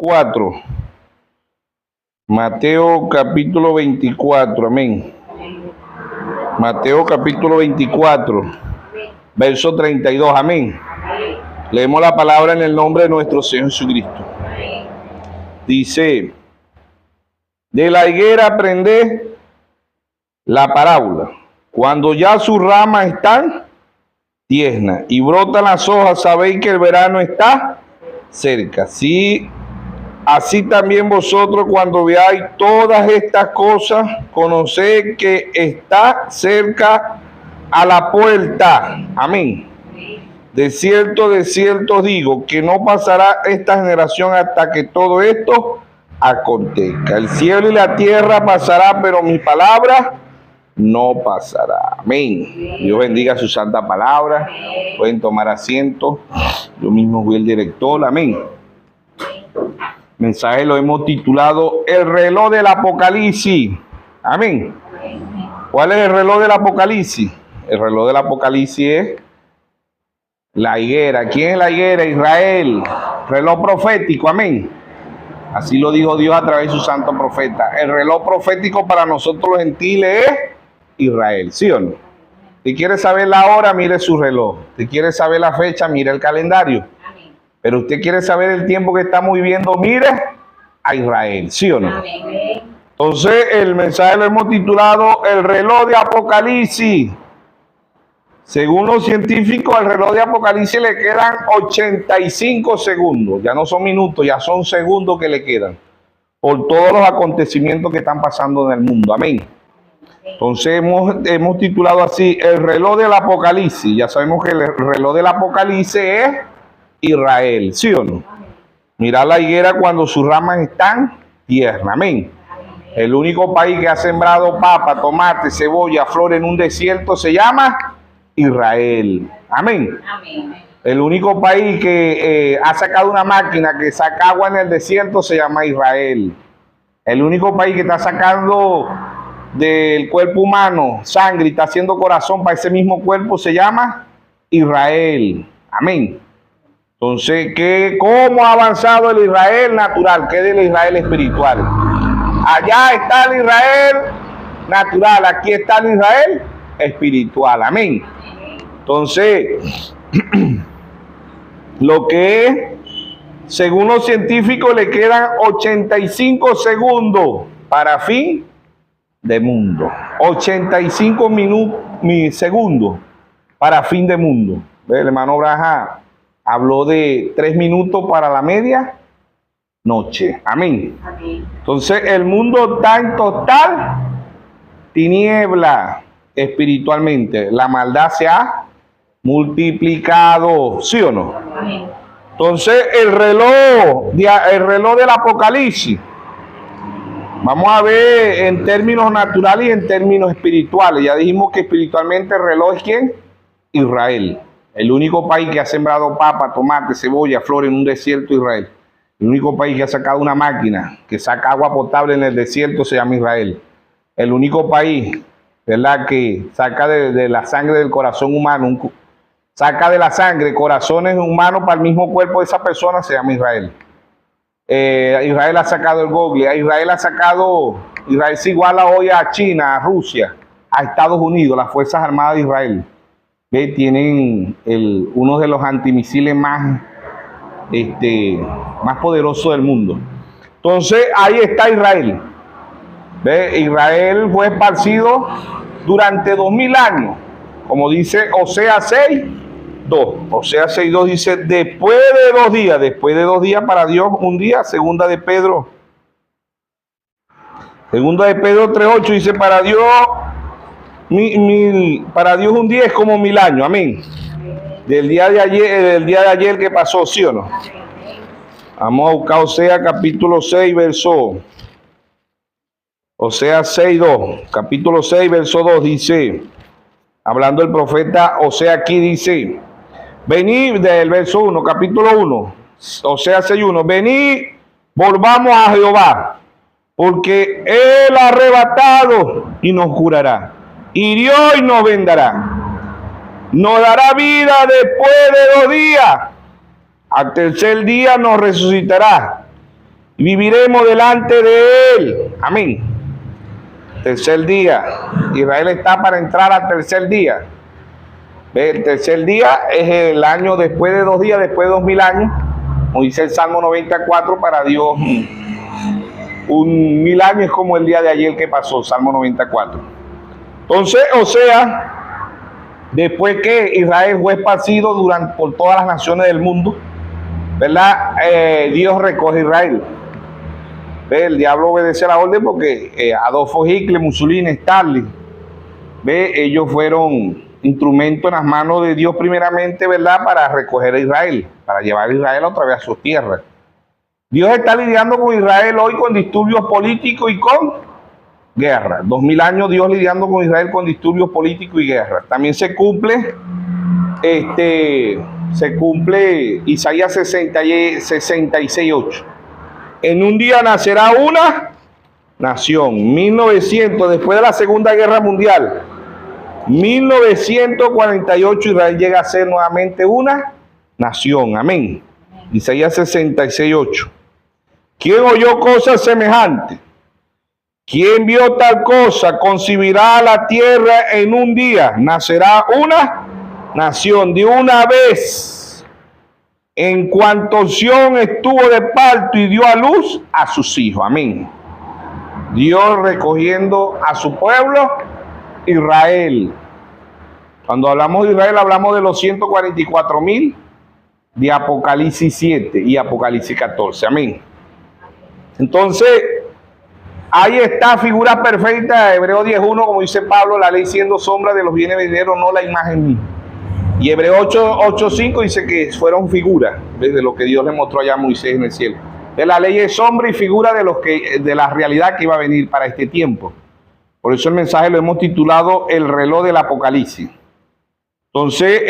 4. Mateo capítulo 24, amén. Mateo capítulo 24, verso 32, amén. Leemos la palabra en el nombre de nuestro Señor Jesucristo. Dice: de la higuera aprended la parábola. Cuando ya sus ramas están tiernas y brotan las hojas, sabéis que el verano está cerca. Sí, así también vosotros, cuando veáis todas estas cosas, conoced que está cerca a la puerta. Amén. De cierto os digo, que no pasará esta generación hasta que todo esto acontezca. El cielo y la tierra pasará, pero mi palabra no pasará. Amén. Dios bendiga su santa palabra. Pueden tomar asiento. Yo mismo fui el director. Amén. Mensaje lo hemos titulado El reloj del Apocalipsis. Amén. ¿Cuál es el reloj del Apocalipsis? El reloj del Apocalipsis es la higuera. ¿Quién es la higuera? Israel. Reloj profético. Amén. Así lo dijo Dios a través de su santo profeta. El reloj profético para nosotros los gentiles es Israel. ¿Sí o no? Si quiere saber la hora, mire su reloj. Si quiere saber la fecha, mire el calendario. Pero usted quiere saber el tiempo que estamos viviendo, mire a Israel. ¿Sí o no? Entonces, el mensaje lo hemos titulado El reloj de Apocalipsis. Según los científicos, al reloj de Apocalipsis le quedan 85 segundos. Ya no son minutos, ya son segundos que le quedan. Por todos los acontecimientos que están pasando en el mundo. Amén. Entonces hemos titulado así El reloj del Apocalipsis. Ya sabemos que el reloj del Apocalipsis es Israel. ¿Sí o no? Mirad la higuera cuando sus ramas están tiernas. Amén. El único país que ha sembrado papa, tomate, cebolla, flor en un desierto se llama Israel. Amén. Amén. El único país que ha sacado una máquina que saca agua en el desierto se llama Israel. El único país que está sacando del cuerpo humano sangre y está haciendo corazón para ese mismo cuerpo se llama Israel. Amén. Entonces, ¿cómo ha avanzado el Israel natural? ¿Qué es el Israel espiritual? Allá está el Israel natural, aquí está el Israel espiritual. Amén. Entonces, lo que es, según los científicos, le quedan 85 segundos para fin de mundo. 85 segundos para fin de mundo. El hermano Braja habló de 3 minutos para la media noche. Amén. Entonces, el mundo está en total tiniebla espiritualmente. La maldad se ha multiplicado. ¿Sí o no? Amén. Entonces, el reloj del Apocalipsis, vamos a ver en términos naturales y en términos espirituales. Ya dijimos que espiritualmente el reloj es ¿quién? Israel. El único país que ha sembrado papa, tomate, cebolla, flor en un desierto, Israel. El único país que ha sacado una máquina que saca agua potable en el desierto se llama Israel. El único país, ¿verdad?, que saca de la sangre del corazón humano, saca de la sangre corazones humanos para el mismo cuerpo de esa persona se llama Israel. Israel ha sacado el Google, Israel se iguala hoy a China, a Rusia, a Estados Unidos, las Fuerzas Armadas de Israel. Tienen uno de los antimisiles más poderosos del mundo. Entonces, ahí está Israel. Israel fue esparcido durante 2000 años, como dice Oseas 6:2. Oseas 6:2 dice, después de 2 días para Dios un día. Segunda de Pedro 3:8 dice, para Dios un día es como 1000 años. Amén. Del día de ayer que pasó, ¿sí o no? Vamos a buscar Oseas capítulo 6, verso. Oseas 6:2. Capítulo 6, verso 2 dice, hablando el profeta Oseas aquí, dice, venid, del verso 1, capítulo 1, Oseas 6:1, venid, volvamos a Jehová, porque Él ha arrebatado y nos curará, hirió y nos vendará, nos dará vida después de 2 días, al tercer día nos resucitará y viviremos delante de él. Amén. Tercer día. Israel está para entrar al tercer día. El tercer día es el año después de 2 días, después de 2000 años. Como dice el Salmo 94, para Dios un 1000 años es como el día de ayer que pasó, Salmo 94. Entonces, o sea, después que Israel fue esparcido por todas las naciones del mundo, ¿verdad? Dios recoge a Israel. El diablo obedece la orden porque Adolfo Hitler, Mussolini, Stalin, ellos fueron instrumentos en las manos de Dios primeramente, ¿verdad? Para recoger a Israel, para llevar a Israel otra vez a sus tierras. Dios está lidiando con Israel hoy con disturbios políticos y con guerra. 2000 años Dios lidiando con Israel con disturbios políticos y guerra. También se cumple Isaías 66:8. En un día nacerá una nación. 1900, después de la Segunda Guerra Mundial, 1948, Israel llega a ser nuevamente una nación. Amén. Isaías 66:8. ¿Quién oyó cosas semejantes? ¿Quién vio tal cosa? Concebirá la tierra en un día. Nacerá una nación de una vez. En cuanto Sión estuvo de parto y dio a luz a sus hijos. Amén. Dios recogiendo a su pueblo, Israel. Cuando hablamos de Israel, hablamos de los 144,000 de Apocalipsis 7 y Apocalipsis 14. Amén. Entonces, ahí está figura perfecta de Hebreo 10:1, como dice Pablo, la ley siendo sombra de los bienes venideros, no la imagen misma. Y Hebreo 8:5 dice que fueron figuras de lo que Dios le mostró allá a Moisés en el cielo. La ley es sombra y figura de la realidad que iba a venir para este tiempo. Por eso el mensaje lo hemos titulado El reloj del Apocalipsis. Entonces,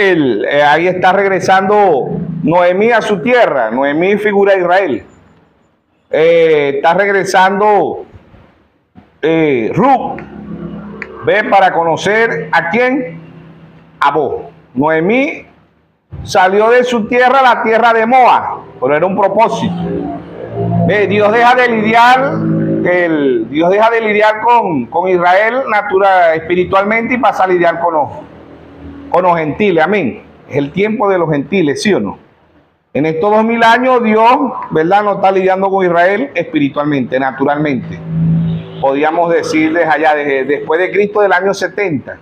ahí está regresando Noemí a su tierra. Noemí figura de Israel. Está regresando Ruth. Para conocer a quién, a Boaz. Noemí salió de su tierra a la tierra de Moab, pero era un propósito. Dios deja de lidiar con Israel espiritualmente y pasa a lidiar con los gentiles. Amén. Es el tiempo de los gentiles, ¿sí o no? En estos 2000 años Dios, ¿verdad?, no está lidiando con Israel espiritualmente, naturalmente. Podríamos decir después de Cristo del año 70.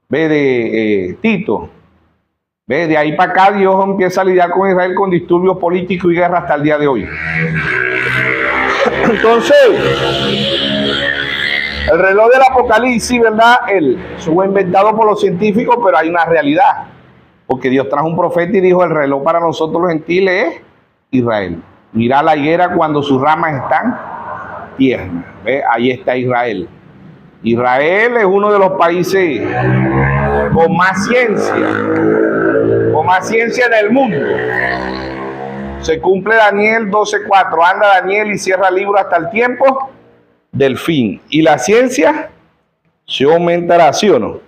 De Tito. De ahí para acá Dios empieza a lidiar con Israel con disturbios políticos y guerra hasta el día de hoy. Entonces, el reloj del Apocalipsis, ¿verdad? Fue inventado por los científicos, pero hay una realidad. Porque Dios trajo un profeta y dijo, el reloj para nosotros los gentiles es Israel. Mira la higuera cuando sus ramas están tiernas. Ahí está Israel. Israel es uno de los países con más ciencia del mundo. Se cumple Daniel 12:4. Anda Daniel y cierra el libro hasta el tiempo del fin. Y la ciencia se aumentará, ¿sí o no?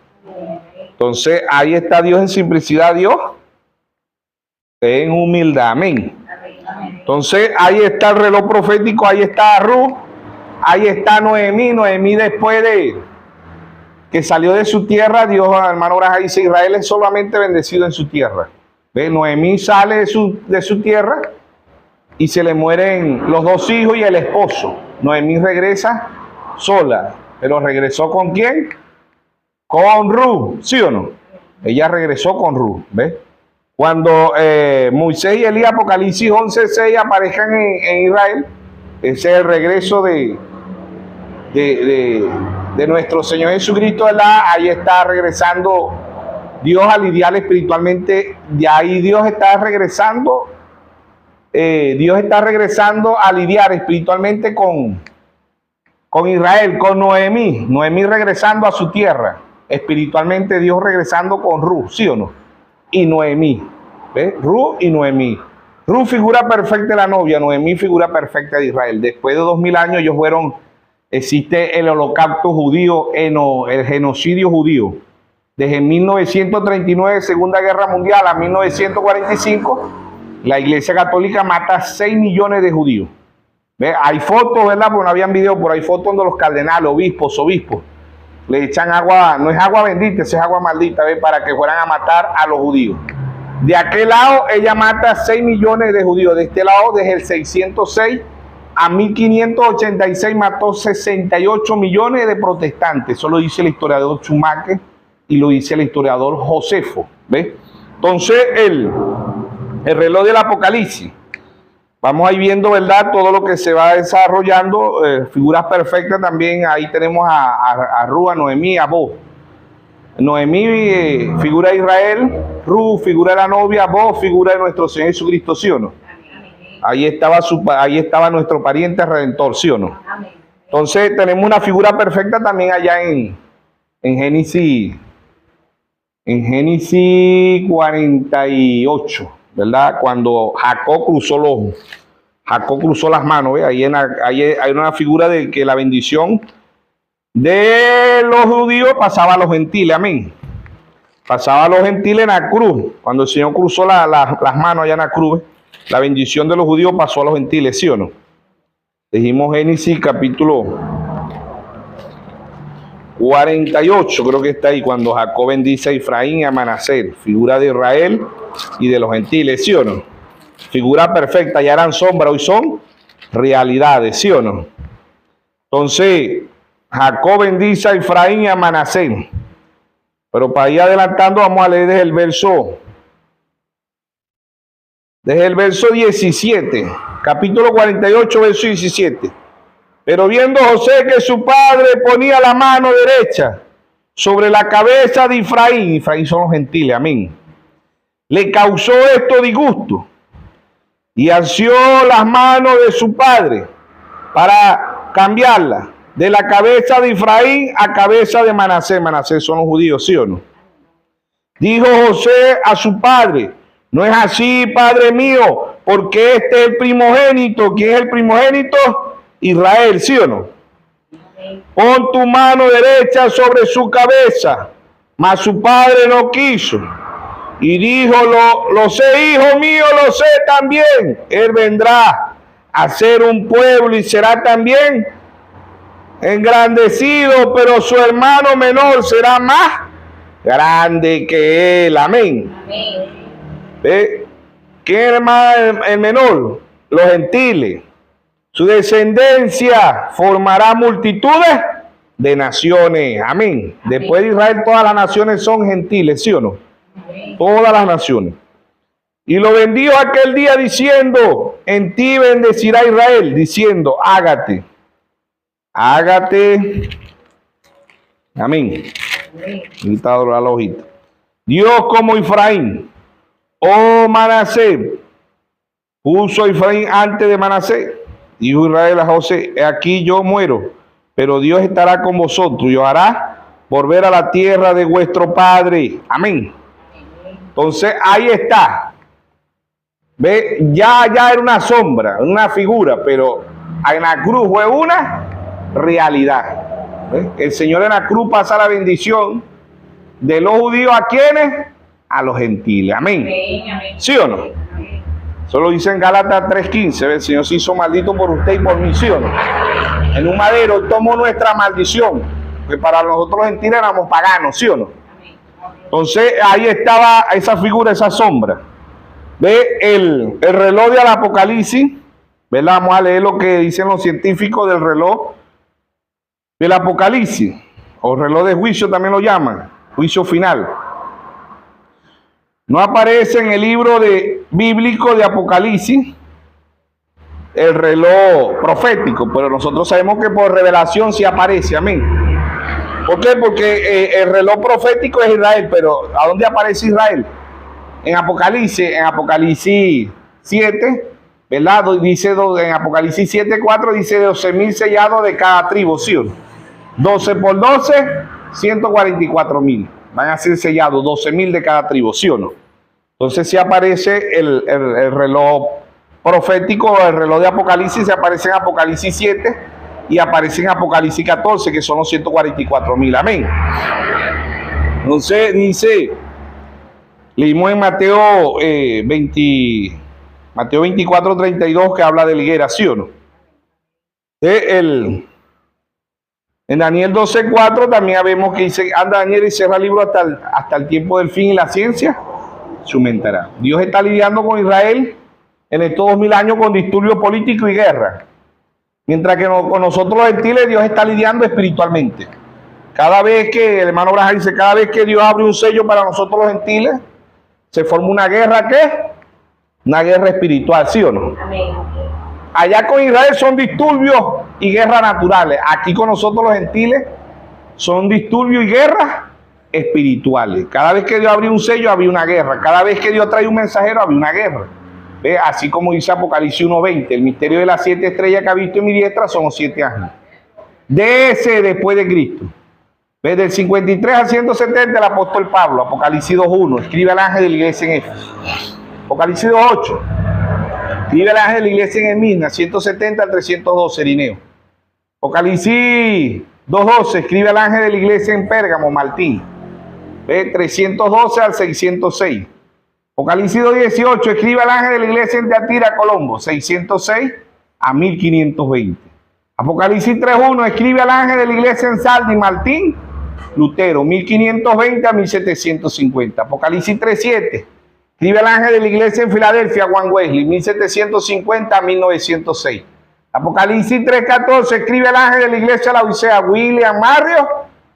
Entonces ahí está Dios en simplicidad, Dios en humildad. Amén. Entonces ahí está el reloj profético, ahí está Ruth. Ahí está Noemí. Noemí, después de que salió de su tierra, Dios, hermano Braja, dice, Israel es solamente bendecido en su tierra. Noemí sale de su tierra y se le mueren los 2 hijos y el esposo. Noemí regresa sola, pero regresó ¿con quién? Con Ruth, ¿sí o no? Ella regresó con Ruth, ¿ves? Cuando Moisés y Elías, Apocalipsis 11:6, aparezcan en Israel, ese es el regreso de nuestro Señor Jesucristo, ¿verdad? Ahí está regresando Dios a lidiar espiritualmente. De ahí Dios está regresando a lidiar espiritualmente con Israel, con Noemí. Noemí regresando a su tierra. Espiritualmente Dios regresando con Ruth, ¿sí o no? Y Noemí. ¿Ves? Ruth y Noemí. Ruth figura perfecta de la novia, Noemí figura perfecta de Israel. Después de 2000 años existe el holocausto judío, el genocidio judío. Desde 1939, Segunda Guerra Mundial, a 1945, la Iglesia Católica mata a 6 millones de judíos. ¿Ve? Hay fotos, ¿verdad? Porque no habían video, pero hay fotos donde los cardenales, obispos, le echan agua, no es agua bendita, es agua maldita, ¿ve? Para que fueran a matar a los judíos. De aquel lado, ella mata 6 millones de judíos. De este lado, desde el 606 a 1586, mató 68 millones de protestantes. Eso lo dice el historiador Schumacher y lo dice el historiador Josefo. ¿Ves? Entonces, el reloj del Apocalipsis. Vamos a ir viendo, ¿verdad?, todo lo que se va desarrollando. Figuras perfectas también. Ahí tenemos a Rúa, Noemí, a Boz. Noemí, figura de Israel. Ru, figura de la novia. Boz, figura de nuestro Señor Jesucristo, ¿sí o no? Ahí estaba nuestro pariente redentor, ¿sí o no? Entonces tenemos una figura perfecta también allá en Génesis 48, ¿verdad? Cuando Jacob cruzó las manos, ¿ve? Ahí hay una figura de que la bendición de los judíos pasaba a los gentiles, amén. Pasaba a los gentiles en la cruz. Cuando el Señor cruzó las manos allá en la cruz, la bendición de los judíos pasó a los gentiles, ¿sí o no? Dijimos Génesis capítulo 48, creo que está ahí, cuando Jacob bendice a Efraín y a Manasés, figura de Israel y de los gentiles, ¿sí o no? Figura perfecta, ya eran sombras, hoy son realidades, ¿sí o no? Entonces, Jacob bendice a Efraín y a Manasés. Pero para ir adelantando, vamos a leer desde el verso 17, capítulo 48, verso 17. Pero viendo José que su padre ponía la mano derecha sobre la cabeza de Efraín son los gentiles, amén, le causó esto disgusto y asió las manos de su padre para cambiarla de la cabeza de Efraín a cabeza de Manasés. Manasés son los judíos, ¿sí o no? Dijo José a su padre: no es así, padre mío, porque este es el primogénito. ¿Quién es el primogénito? Israel, ¿sí o no? Pon tu mano derecha sobre su cabeza. Mas su padre no quiso. Y dijo: lo sé, hijo mío, lo sé también. Él vendrá a ser un pueblo y será también engrandecido, pero su hermano menor será más grande que él. Amén. ¿Quién es el menor? Los gentiles. Su descendencia formará multitudes de naciones. Amén. Después de Israel, todas las naciones son gentiles, ¿sí o no? Todas las naciones. Y lo bendijo aquel día diciendo: en ti bendecirá Israel, diciendo: hágate. Amén. Dios como Efraín, oh Manasés, puso Efraín antes de Manasés. Dijo Israel a José: aquí yo muero, pero Dios estará con vosotros y os hará volver a la tierra de vuestro padre. Amén. Entonces ahí está. Ve, ya era una sombra, una figura, pero en la cruz fue una realidad. ¿Ve? El Señor en la cruz pasa la bendición de los judíos, ¿a quiénes? A los gentiles. Amén. ¿Sí o no? Eso lo dice en Gálatas 3:15. El Señor se hizo maldito por usted y por mí, ¿sí o no? En un madero tomó nuestra maldición, que para nosotros los gentiles éramos paganos, ¿sí o no? Entonces ahí estaba esa figura, esa sombra. Ve el reloj del Apocalipsis, ¿verdad? Vamos a leer lo que dicen los científicos del reloj del Apocalipsis, o reloj de juicio también lo llaman, juicio final. No aparece en el libro bíblico de Apocalipsis el reloj profético, pero nosotros sabemos que por revelación sí aparece, amén. ¿Por qué? Porque el reloj profético es Israel, pero ¿a dónde aparece Israel? En Apocalipsis 7, ¿verdad? Dice en Apocalipsis 7:4 dice 12,000 sellados de cada tribu, ¿sí o no? 12 por 12, 144,000. Van a ser sellados 12,000 de cada tribu, ¿sí o no? Entonces sí aparece el reloj profético, el reloj de Apocalipsis, se aparece en Apocalipsis 7 y aparece en Apocalipsis 14, que son los 144,000. Amén. Entonces dice, leímos en Mateo 24:32 que habla de la higuera, ¿sí o no? En Daniel 12:4 también vemos que dice, anda Daniel y cierra el libro hasta el tiempo del fin y la ciencia se aumentará. Dios está lidiando con Israel en estos 2000 años con disturbio político y guerra. Mientras que con nosotros los gentiles Dios está lidiando espiritualmente. Cada vez que, el hermano Branham dice, cada vez que Dios abre un sello para nosotros los gentiles, se forma una guerra, ¿qué? Una guerra espiritual, ¿sí o no? Amén. Allá con Israel son disturbios y guerras naturales. Aquí con nosotros los gentiles son disturbios y guerras espirituales. Cada vez que Dios abrió un sello, había una guerra. Cada vez que Dios trae un mensajero, había una guerra. ¿Ve? Así como dice Apocalipsis 1:20, el misterio de las 7 estrellas que ha visto en mi diestra son los 7 ángeles. De ese después de Cristo. Desde el 53 al 170 el apóstol Pablo, Apocalipsis 2:1, escribe al ángel de la iglesia en Éfeso. Apocalipsis 2:8, escribe al ángel de la iglesia en Esmirna, 170 al 312, Irineo. Apocalipsis 2:12, escribe al ángel de la iglesia en Pérgamo, Martín, 312 al 606. Apocalipsis 2:18, escribe al ángel de la iglesia en Teatira, Colombo, 606 a 1520. Apocalipsis 3:1, escribe al ángel de la iglesia en Sardi, Martín Lutero, 1520 a 1750. Apocalipsis 3:7, escribe al ángel de la iglesia en Filadelfia, Juan Wesley, 1750 a 1906. Apocalipsis 3:14, escribe al ángel de la iglesia de la Odisea, William Mario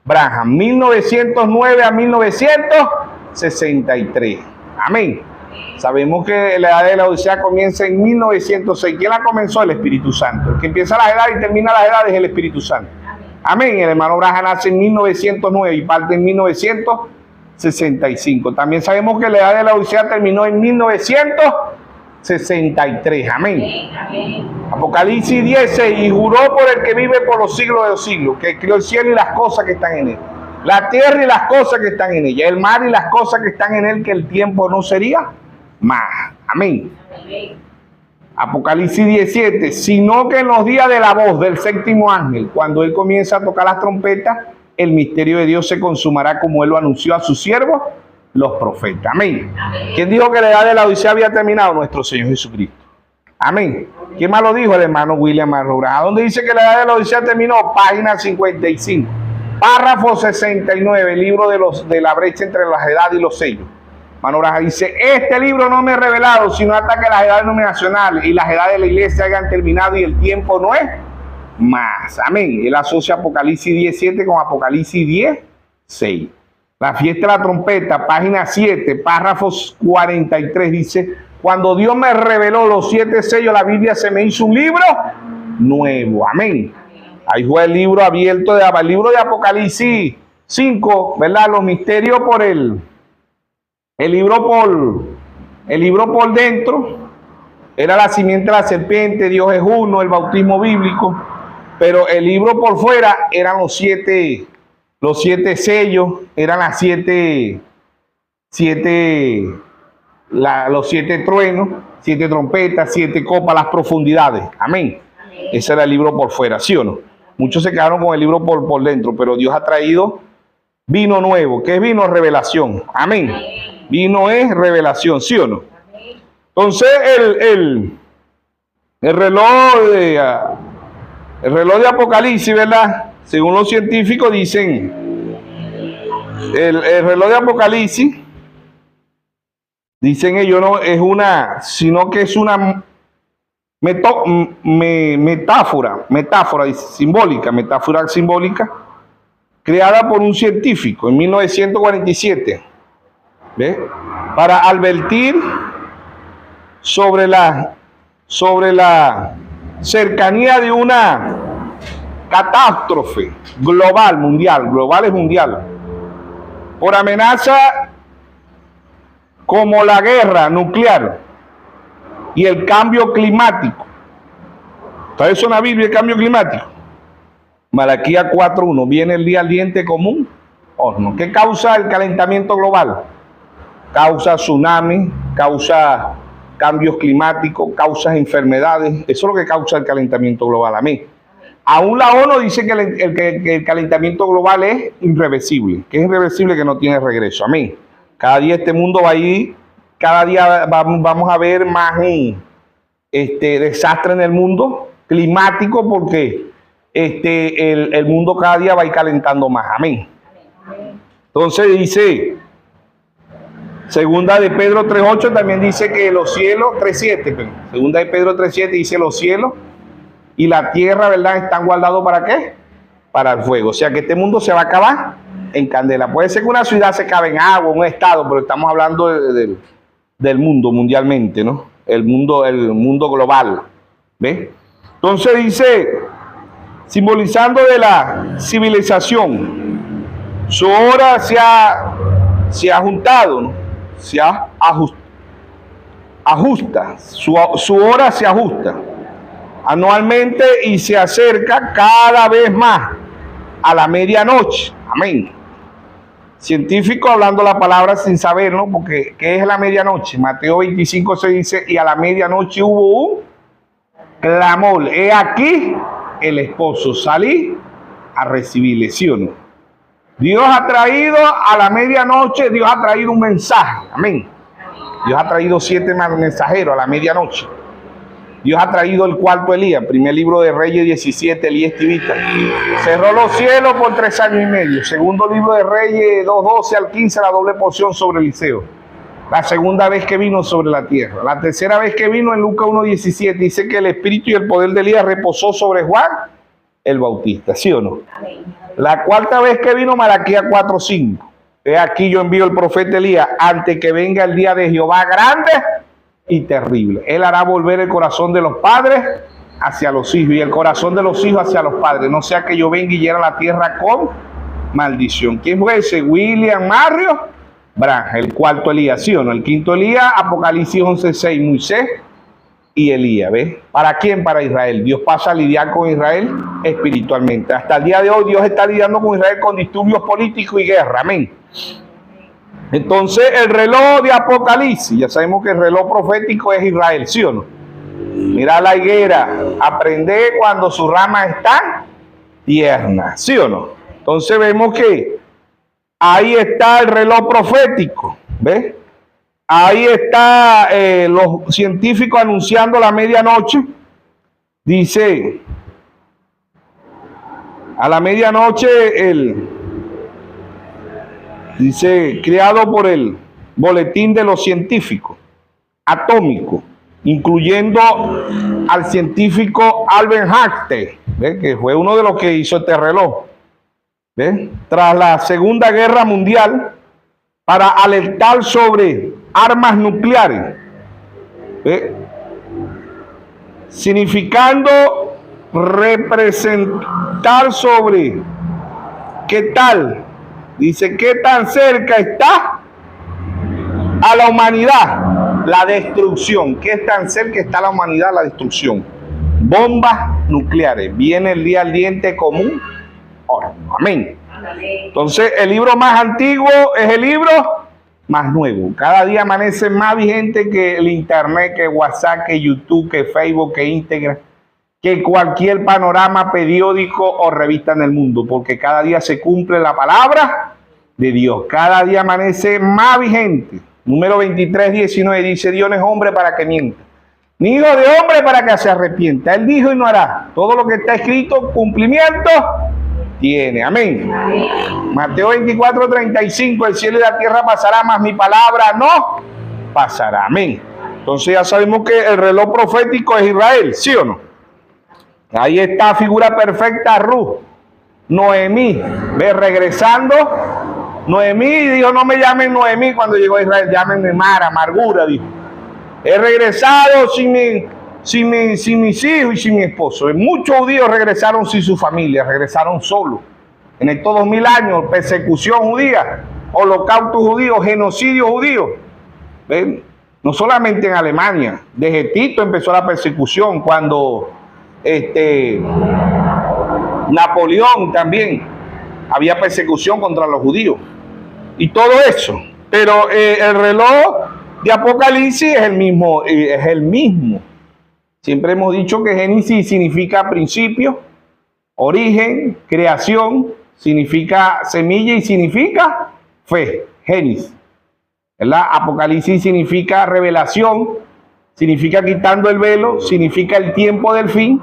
Branham, 1909 a 1963. Amén. Sabemos que la edad de la Odisea comienza en 1906. ¿Quién la comenzó? El Espíritu Santo. El que empieza las edades y termina las edades es el Espíritu Santo. Amén. El hermano Branham nace en 1909 y parte en 1965. También sabemos que la edad de la Odisea terminó en 1963. Amén. Apocalipsis 16, y juró por el que vive por los siglos de los siglos, que crió el cielo y las cosas que están en él, la tierra y las cosas que están en ella, el mar y las cosas que están en él, que el tiempo no sería más. Amén. Apocalipsis 17, sino que en los días de la voz del séptimo ángel, cuando él comienza a tocar las trompetas, el misterio de Dios se consumará como él lo anunció a sus siervos, los profetas. Amén. ¿Quién dijo que la edad de la Odisea había terminado? Nuestro Señor Jesucristo. Amén. ¿Quién más lo dijo? El hermano William Marrobra. ¿A dónde dice que la edad de la Odisea terminó? Página 55. Párrafo 69, el libro de la brecha entre las edades y los sellos. Manobraja dice, este libro no me he revelado, sino hasta que las edades nominacionales y las edades de la iglesia hayan terminado y el tiempo no es más. Amén. Él asocia Apocalipsis 17 con Apocalipsis 10:6. La fiesta de la trompeta, página 7, párrafos 43, dice, cuando Dios me reveló los 7 sellos, la Biblia se me hizo un libro nuevo. Amén. Ahí fue el libro abierto, el libro de Apocalipsis 5, ¿verdad? Los misterios por el libro por dentro, era la simiente de la serpiente, Dios es uno, el bautismo bíblico, pero el libro por fuera eran los siete sellos, eran los siete truenos, 7 trompetas, 7 copas, las profundidades. Amén. Ese era el libro por fuera, ¿sí o no? Muchos se quedaron con el libro por dentro, pero Dios ha traído vino nuevo. ¿Qué es vino? Revelación. Amén. Vino es revelación, ¿sí o no? Entonces el reloj de Apocalipsis, ¿verdad? Según los científicos dicen, el reloj de Apocalipsis, dicen ellos, no es sino que es una metáfora simbólica, creada por un científico en 1947, ¿ve? Para advertir sobre la cercanía de una catástrofe global es mundial, por amenaza como la guerra nuclear y el cambio climático. ¿Está eso en la Biblia, el cambio climático? Malaquías 4:1, viene el día ardiente común. Horno. ¿Qué causa el calentamiento global? Causa tsunami, causa cambios climáticos, causa enfermedades. Eso es lo que causa el calentamiento global. Amén. Aún la ONU dice que el calentamiento global es irreversible, que no tiene regreso. Amén. Cada día este mundo va a ir, cada día vamos a ver más desastre en el mundo, climático, porque el mundo cada día va a ir calentando más. Amén. Entonces dice, segunda de Pedro 3.8 también dice que los cielos, 3.7, segunda de Pedro 3.7 dice los cielos y la tierra, ¿verdad?, están guardados ¿para qué? Para el fuego. O sea que este mundo se va a acabar en candela. Puede ser que una ciudad se acabe en agua, un estado, pero estamos hablando del mundo mundialmente, ¿no? El mundo global. ¿Ves? Entonces dice, simbolizando de la civilización, su hora se ha juntado, ¿no? Se ajusta, su hora se ajusta anualmente y se acerca cada vez más a la medianoche. Amén. Científico hablando la palabra sin saberlo, porque ¿qué es la medianoche? Mateo 25 se dice, y a la medianoche hubo un clamor. He aquí el esposo, salí a recibirle, ¿sí o no? Dios ha traído a la medianoche, Dios ha traído un mensaje. Amén. Dios ha traído 7 mensajeros a la medianoche. Dios ha traído el cuarto Elías, primer libro de Reyes 17, Elías Tibita. Cerró los cielos por 3 años y medio. Segundo libro de Reyes 2:12 al 15, la doble porción sobre Eliseo. La segunda vez que vino sobre la tierra. La tercera vez que vino en Lucas 1:17 dice que el espíritu y el poder de Elías reposó sobre Juan el Bautista, ¿sí o no? La cuarta vez que vino, Malaquías 4:5. He aquí yo envío el profeta Elías antes que venga el día de Jehová grande y terrible. Él hará volver el corazón de los padres hacia los hijos y el corazón de los hijos hacia los padres. No sea que yo venga y hiera la tierra con maldición. ¿Quién fue ese? William Mario Branham, el cuarto Elías, ¿sí o no? El quinto Elías, Apocalipsis 11:6, Moisés y Elías, ¿ves? ¿Para quién? Para Israel. Dios pasa a lidiar con Israel espiritualmente. Hasta el día de hoy Dios está lidiando con Israel con disturbios políticos y guerra. Amén. Entonces el reloj de Apocalipsis, ya sabemos que el reloj profético es Israel, ¿sí o no? Mira la higuera, aprende cuando sus ramas están tiernas, ¿sí o no? Entonces vemos que ahí está el reloj profético, ¿ves? Ahí está los científicos anunciando la medianoche. Dice, a la medianoche dice, creado por el boletín de los científicos atómicos, incluyendo al científico Albert Einstein, ¿ves? Que fue uno de los que hizo este reloj, ¿ves? Tras la Segunda Guerra Mundial, para alertar sobre armas nucleares, ¿ves? Significando representar sobre qué tal. Dice, ¿qué tan cerca está a la humanidad la destrucción? ¿Qué tan cerca está la humanidad la destrucción? Bombas nucleares. Viene el día al diente común. Amén. Entonces, el libro más antiguo es el libro más nuevo. Cada día amanece más vigente que el internet, que WhatsApp, que YouTube, que Facebook, que Instagram, que cualquier panorama, periódico o revista en el mundo, porque cada día se cumple la palabra de Dios. Cada día amanece más vigente. Número 23:19 dice, Dios no es hombre para que mienta, ni hijo de hombre para que se arrepienta. Él dijo y no hará. Todo lo que está escrito, cumplimiento tiene. Amén. Mateo 24:35, el cielo y la tierra pasará, mas mi palabra no pasará. Amén. Entonces ya sabemos que el reloj profético es Israel, ¿sí o no? Ahí está figura perfecta Ruth, Noemí, ¿ves? Regresando, Noemí dijo, no me llamen Noemí cuando llegó a Israel, llámenme Mara, amargura, dijo. He regresado sin mis hijos y sin mi esposo. Muchos judíos regresaron sin su familia, regresaron solos. En estos 2000 años, persecución judía, holocausto judío, genocidio judío. ¿Ven? No solamente en Alemania, desde Tito empezó la persecución, cuando Napoleón también había persecución contra los judíos y todo eso. Pero el reloj de Apocalipsis es el mismo. Siempre hemos dicho que Génesis significa principio, origen, creación, significa semilla y significa fe. Génesis, ¿verdad? Apocalipsis significa revelación, significa quitando el velo, significa el tiempo del fin,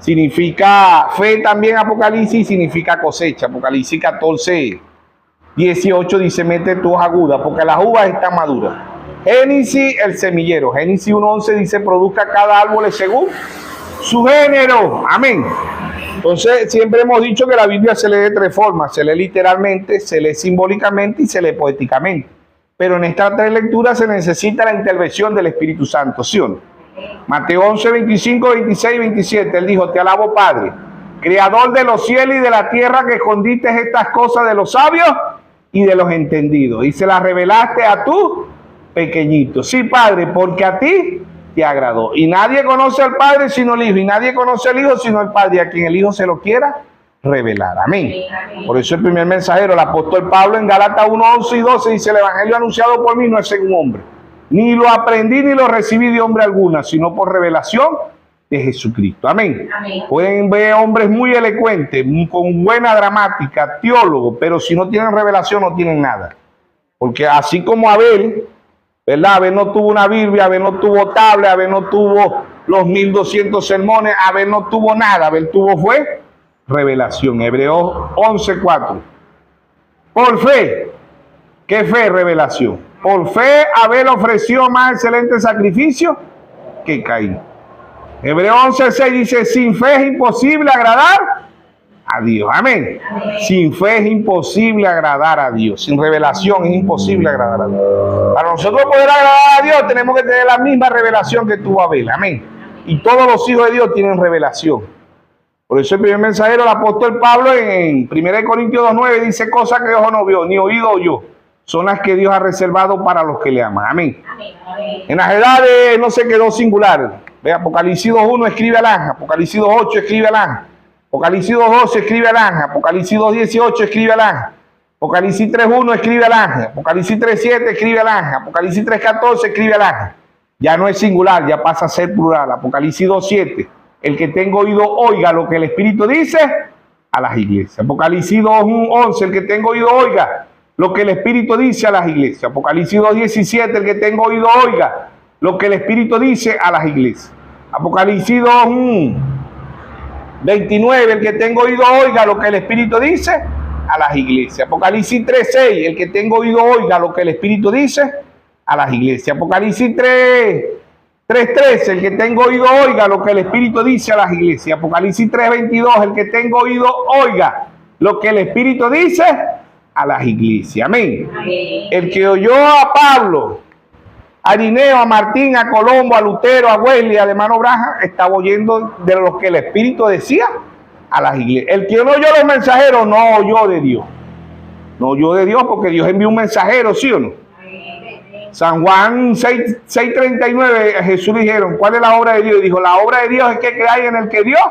Significa fe también Apocalipsis, significa cosecha. Apocalipsis 14:18 dice, mete tus agudas, porque las uvas están maduras. Génesis, el semillero. Génesis 1:11 dice, produzca cada árbol según su género. Amén. Entonces, siempre hemos dicho que la Biblia se lee de tres formas. Se lee literalmente, se lee simbólicamente y se lee poéticamente. Pero en estas tres lecturas se necesita la intervención del Espíritu Santo, ¿sí o no? Mateo 11:25, 26 y 27. Él dijo, te alabo, Padre, creador de los cielos y de la tierra, que escondiste estas cosas de los sabios y de los entendidos, y se las revelaste a tu pequeñito. Sí, Padre, porque a ti te agradó. Y nadie conoce al Padre sino el Hijo, y nadie conoce al Hijo sino el Padre, a quien el Hijo se lo quiera revelar. Amén. Por eso el primer mensajero, el apóstol Pablo, en Gálatas 1:11 y 12 dice, el evangelio anunciado por mí no es según hombre, ni lo aprendí ni lo recibí de hombre alguna, sino por revelación de Jesucristo. Amén. Amén. Pueden ver hombres muy elocuentes, con buena dramática, teólogos, pero si no tienen revelación no tienen nada. Porque así como Abel, ¿verdad? Abel no tuvo una Biblia, Abel no tuvo tabla, Abel no tuvo los 1200 sermones, Abel no tuvo nada, Abel tuvo fue revelación. Hebreos 11:4. Por fe. ¿Qué fe? Revelación. Por fe Abel ofreció más excelente sacrificio que Caín. Hebreos 11:6 dice, sin fe es imposible agradar a Dios. Amén. Amén. Sin fe es imposible agradar a Dios. Sin revelación es imposible agradar a Dios. Para nosotros poder agradar a Dios tenemos que tener la misma revelación que tuvo Abel. Amén. Y todos los hijos de Dios tienen revelación. Por eso el primer mensajero, el apóstol Pablo, en 1 Corintios 2:9 dice, cosas que ojo no vio, ni oído oyó, son las que Dios ha reservado para los que le aman. Amén. Amén. Amén. En las edades no se quedó singular. Ve, Apocalipsis 2:1 escribe al ángel, Apocalipsis 2:8 escribe al ángel, Apocalipsis 2:12 escribe al ángel, Apocalipsis 2:18 escribe al ángel, Apocalipsis 3:1 escribe al ángel, Apocalipsis 3:7 escribe al ángel, Apocalipsis 3:14 escribe al ángel. Ya no es singular, ya pasa a ser plural. Apocalipsis 2:7, el que tenga oído oiga lo que el Espíritu dice a las iglesias. Apocalipsis 2:11, el que tenga oído oiga lo que el Espíritu dice a las iglesias. Apocalipsis 2:17, el que tenga oído oiga lo que el Espíritu dice a las iglesias. Apocalipsis 2:29, el que tenga oído oiga lo que el Espíritu dice a las iglesias. Apocalipsis 3:6, el que tenga oído oiga lo que el Espíritu dice a las iglesias. Apocalipsis 3:13, el que tenga oído oiga lo que el Espíritu dice a las iglesias. Apocalipsis 3:22, el que tenga oído oiga lo que el Espíritu dice a las iglesias. Amén. Amén. El que oyó a Pablo, a Irineo, a Martín, a Colombo, a Lutero, a Wesley, al hermano Branham, estaba oyendo de lo que el Espíritu decía a las iglesias. El que no oyó los mensajeros no oyó de Dios. No oyó de Dios porque Dios envió un mensajero, ¿sí o no? San Juan 6:39, a Jesús le dijeron, ¿cuál es la obra de Dios? Y dijo, la obra de Dios es que creáis en el que Dios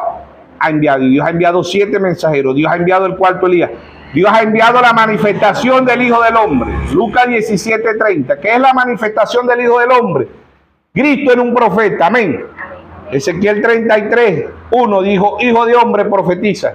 ha enviado. Y Dios ha enviado 7 mensajeros. Dios ha enviado el cuarto Elías. Dios ha enviado la manifestación del Hijo del Hombre. Lucas 17:30. ¿Qué es la manifestación del Hijo del Hombre? Cristo era un profeta. Amén. Ezequiel 33:1 dijo, Hijo de hombre profetiza.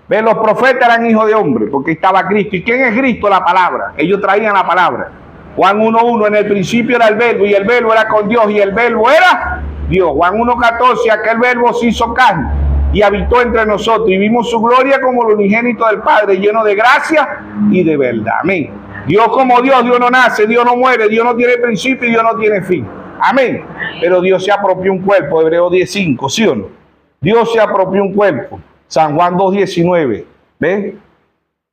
¿Ven? Los profetas eran hijos de hombre porque estaba Cristo. ¿Y quién es Cristo? La palabra. Ellos traían la palabra. Juan 1:1, en el principio era el verbo y el verbo era con Dios y el verbo era Dios. Juan 1:14, aquel verbo se hizo carne y habitó entre nosotros y vimos su gloria como el unigénito del Padre, lleno de gracia y de verdad. Amén. Dios como Dios, Dios no nace, Dios no muere, Dios no tiene principio y Dios no tiene fin. Amén. Pero Dios se apropió un cuerpo, Hebreos 10:5, ¿sí o no? Dios se apropió un cuerpo, San Juan 2:19, ¿ven?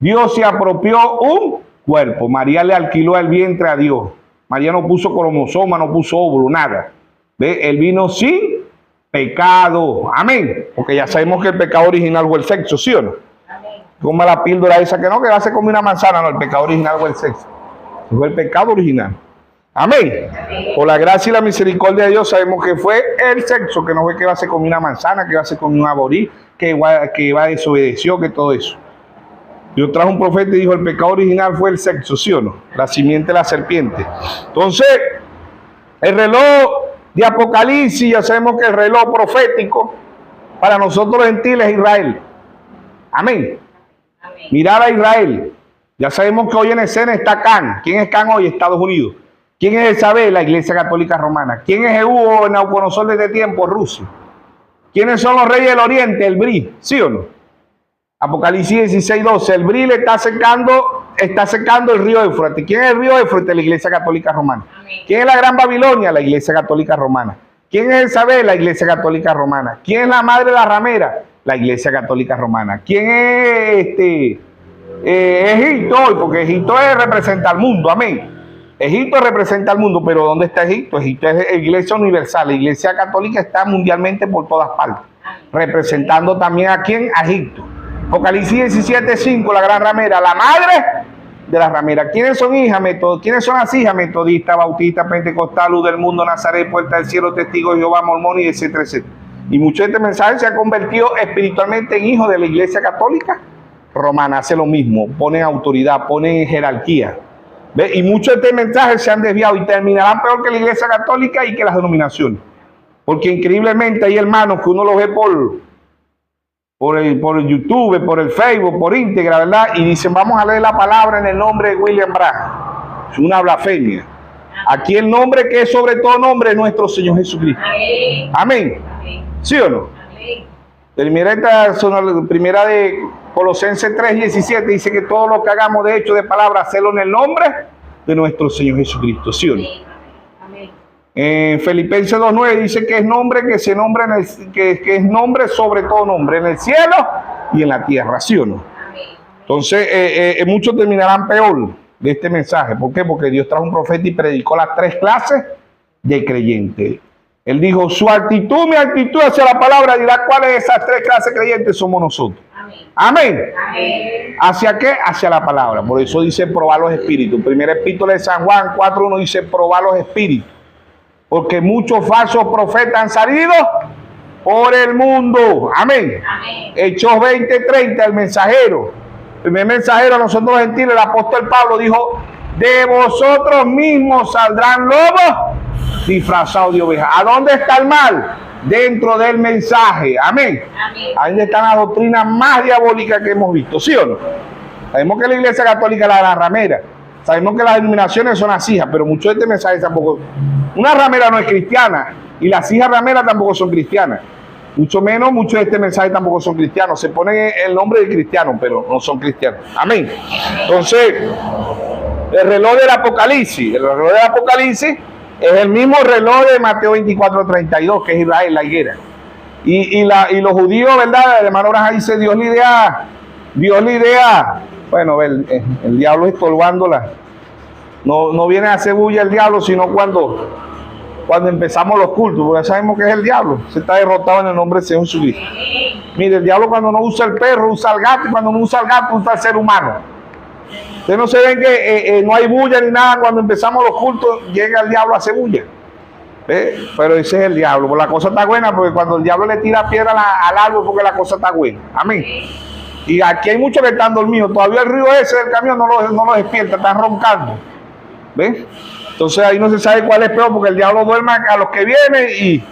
Dios se apropió un cuerpo. María le alquiló el vientre a Dios. María no puso cromosoma, no puso óvulo, nada. ¿Ve? Él vino sin pecado. Amén. Porque ya sabemos que el pecado original fue el sexo, ¿sí o no? Amén. Como la píldora esa que no, que va a ser como una manzana. No, el pecado original fue el sexo. Fue el pecado original. Amén. Amén. Por la gracia y la misericordia de Dios sabemos que fue el sexo, que no fue que va a ser como una manzana, que va a ser como un aborí, que va a desobedeció, que todo eso. Dios trajo un profeta y dijo, el pecado original fue el sexo, ¿sí o no? La simiente de la serpiente. Entonces, el reloj de Apocalipsis, ya sabemos que el reloj profético para nosotros los gentiles es Israel. Amén. Amén. Mirar a Israel. Ya sabemos que hoy en escena está Can. ¿Quién es Can hoy? Estados Unidos. ¿Quién es Isabel? La Iglesia Católica Romana. ¿Quién es Jehú o Nabucodonosor de este tiempo? Rusia. ¿Quiénes son los reyes del oriente? El Bri, ¿sí o no? Apocalipsis 16:12. El Bri le está secando el río Éufrates. ¿Quién es el río Éufrates? La Iglesia Católica Romana. Amén. ¿Quién es la Gran Babilonia? La Iglesia Católica Romana. ¿Quién es Isabel? La Iglesia Católica Romana. ¿Quién es la madre de la ramera? La Iglesia Católica Romana. ¿Quién es Egipto hoy? Porque Egipto representa al mundo, amén. Egipto representa al mundo, pero ¿dónde está Egipto? Egipto es Iglesia Universal. La Iglesia Católica está mundialmente por todas partes, representando también a quién, a Egipto. Apocalipsis 17:5, la gran ramera, la madre de la ramera. ¿Quiénes son hijas? ¿Quiénes son las hijas? Metodista, bautista, pentecostal, luz del mundo, Nazaret, puerta del cielo, testigo de Jehová, mormón, y etcétera, etcétera. Y muchos de este mensaje se han convertido espiritualmente en hijos de la Iglesia Católica Romana. Hace lo mismo, ponen autoridad, ponen jerarquía. ¿Ve? Y muchos de este mensaje se han desviado y terminarán peor que la Iglesia Católica y que las denominaciones. Porque increíblemente hay hermanos que uno los ve por el YouTube, por el Facebook, por íntegra, ¿verdad? Y dicen, vamos a leer la palabra en el nombre de William Branham. Es una blasfemia. Aquí el nombre que es sobre todo nombre es nuestro Señor Jesucristo. Amén. Amén. Amén. ¿Sí o no? Amén. Primera de Colosenses 3:17 dice que todo lo que hagamos de hecho de palabra, hacerlo en el nombre de nuestro Señor Jesucristo. ¿Sí o no? Amén. En Filipenses 2:9 dice que es nombre que se nombra que es nombre sobre todo nombre, en el cielo y en la tierra. ¿Sí o no? Amén. Entonces, muchos terminarán peor de este mensaje. ¿Por qué? Porque Dios trajo un profeta y predicó las 3 clases de creyentes. Él dijo, su actitud, mi actitud hacia la palabra dirá cuáles de esas 3 clases de creyentes somos nosotros. Amén. Amén. Amén. ¿Hacia qué? Hacia la palabra. Por eso dice probar los espíritus. Primera epístola de San Juan 4:1 dice probar los espíritus. Porque muchos falsos profetas han salido por el mundo. Amén. Amén. Hechos 20:30, el mensajero. El primer mensajero a nosotros los gentiles, el apóstol Pablo dijo, de vosotros mismos saldrán lobos disfrazados de ovejas. ¿A dónde está el mal? Dentro del mensaje. Amén. Amén. Ahí donde están las doctrinas más diabólicas que hemos visto. ¿Sí o no? Sabemos que la Iglesia Católica es la ramera. Sabemos que las denominaciones son las hijas, pero muchos de este mensaje tampoco. Una ramera no es cristiana y las hijas rameras tampoco son cristianas. Mucho menos, muchos de este mensaje tampoco son cristianos. Se ponen el nombre de cristiano, pero no son cristianos. Amén. Entonces, el reloj del Apocalipsis. El reloj del Apocalipsis es el mismo reloj de Mateo 24:32, que es Israel, la higuera. Y los judíos, ¿verdad? El hermano Branham dice, Dios le idea. Bueno, el diablo estorbándola. No viene a hacer bulla el diablo, sino cuando empezamos los cultos, porque ya sabemos que es el diablo. Se está derrotado en el nombre de Señor Jesucristo. Mire, el diablo cuando no usa el perro, usa el gato, y cuando no usa el gato, usa el ser humano. Ustedes no se ven que no hay bulla ni nada. Cuando empezamos los cultos, llega el diablo a hacer bulla. ¿Ve? Pero ese es el diablo. Pues la cosa está buena, porque cuando el diablo le tira piedra al árbol, porque la cosa está buena. Amén. Y aquí hay muchos que están dormidos. Todavía el ruido ese del camión no lo despierta, están roncando. ¿Ven? Entonces ahí no se sabe cuál es peor, porque el diablo duerme a los que vienen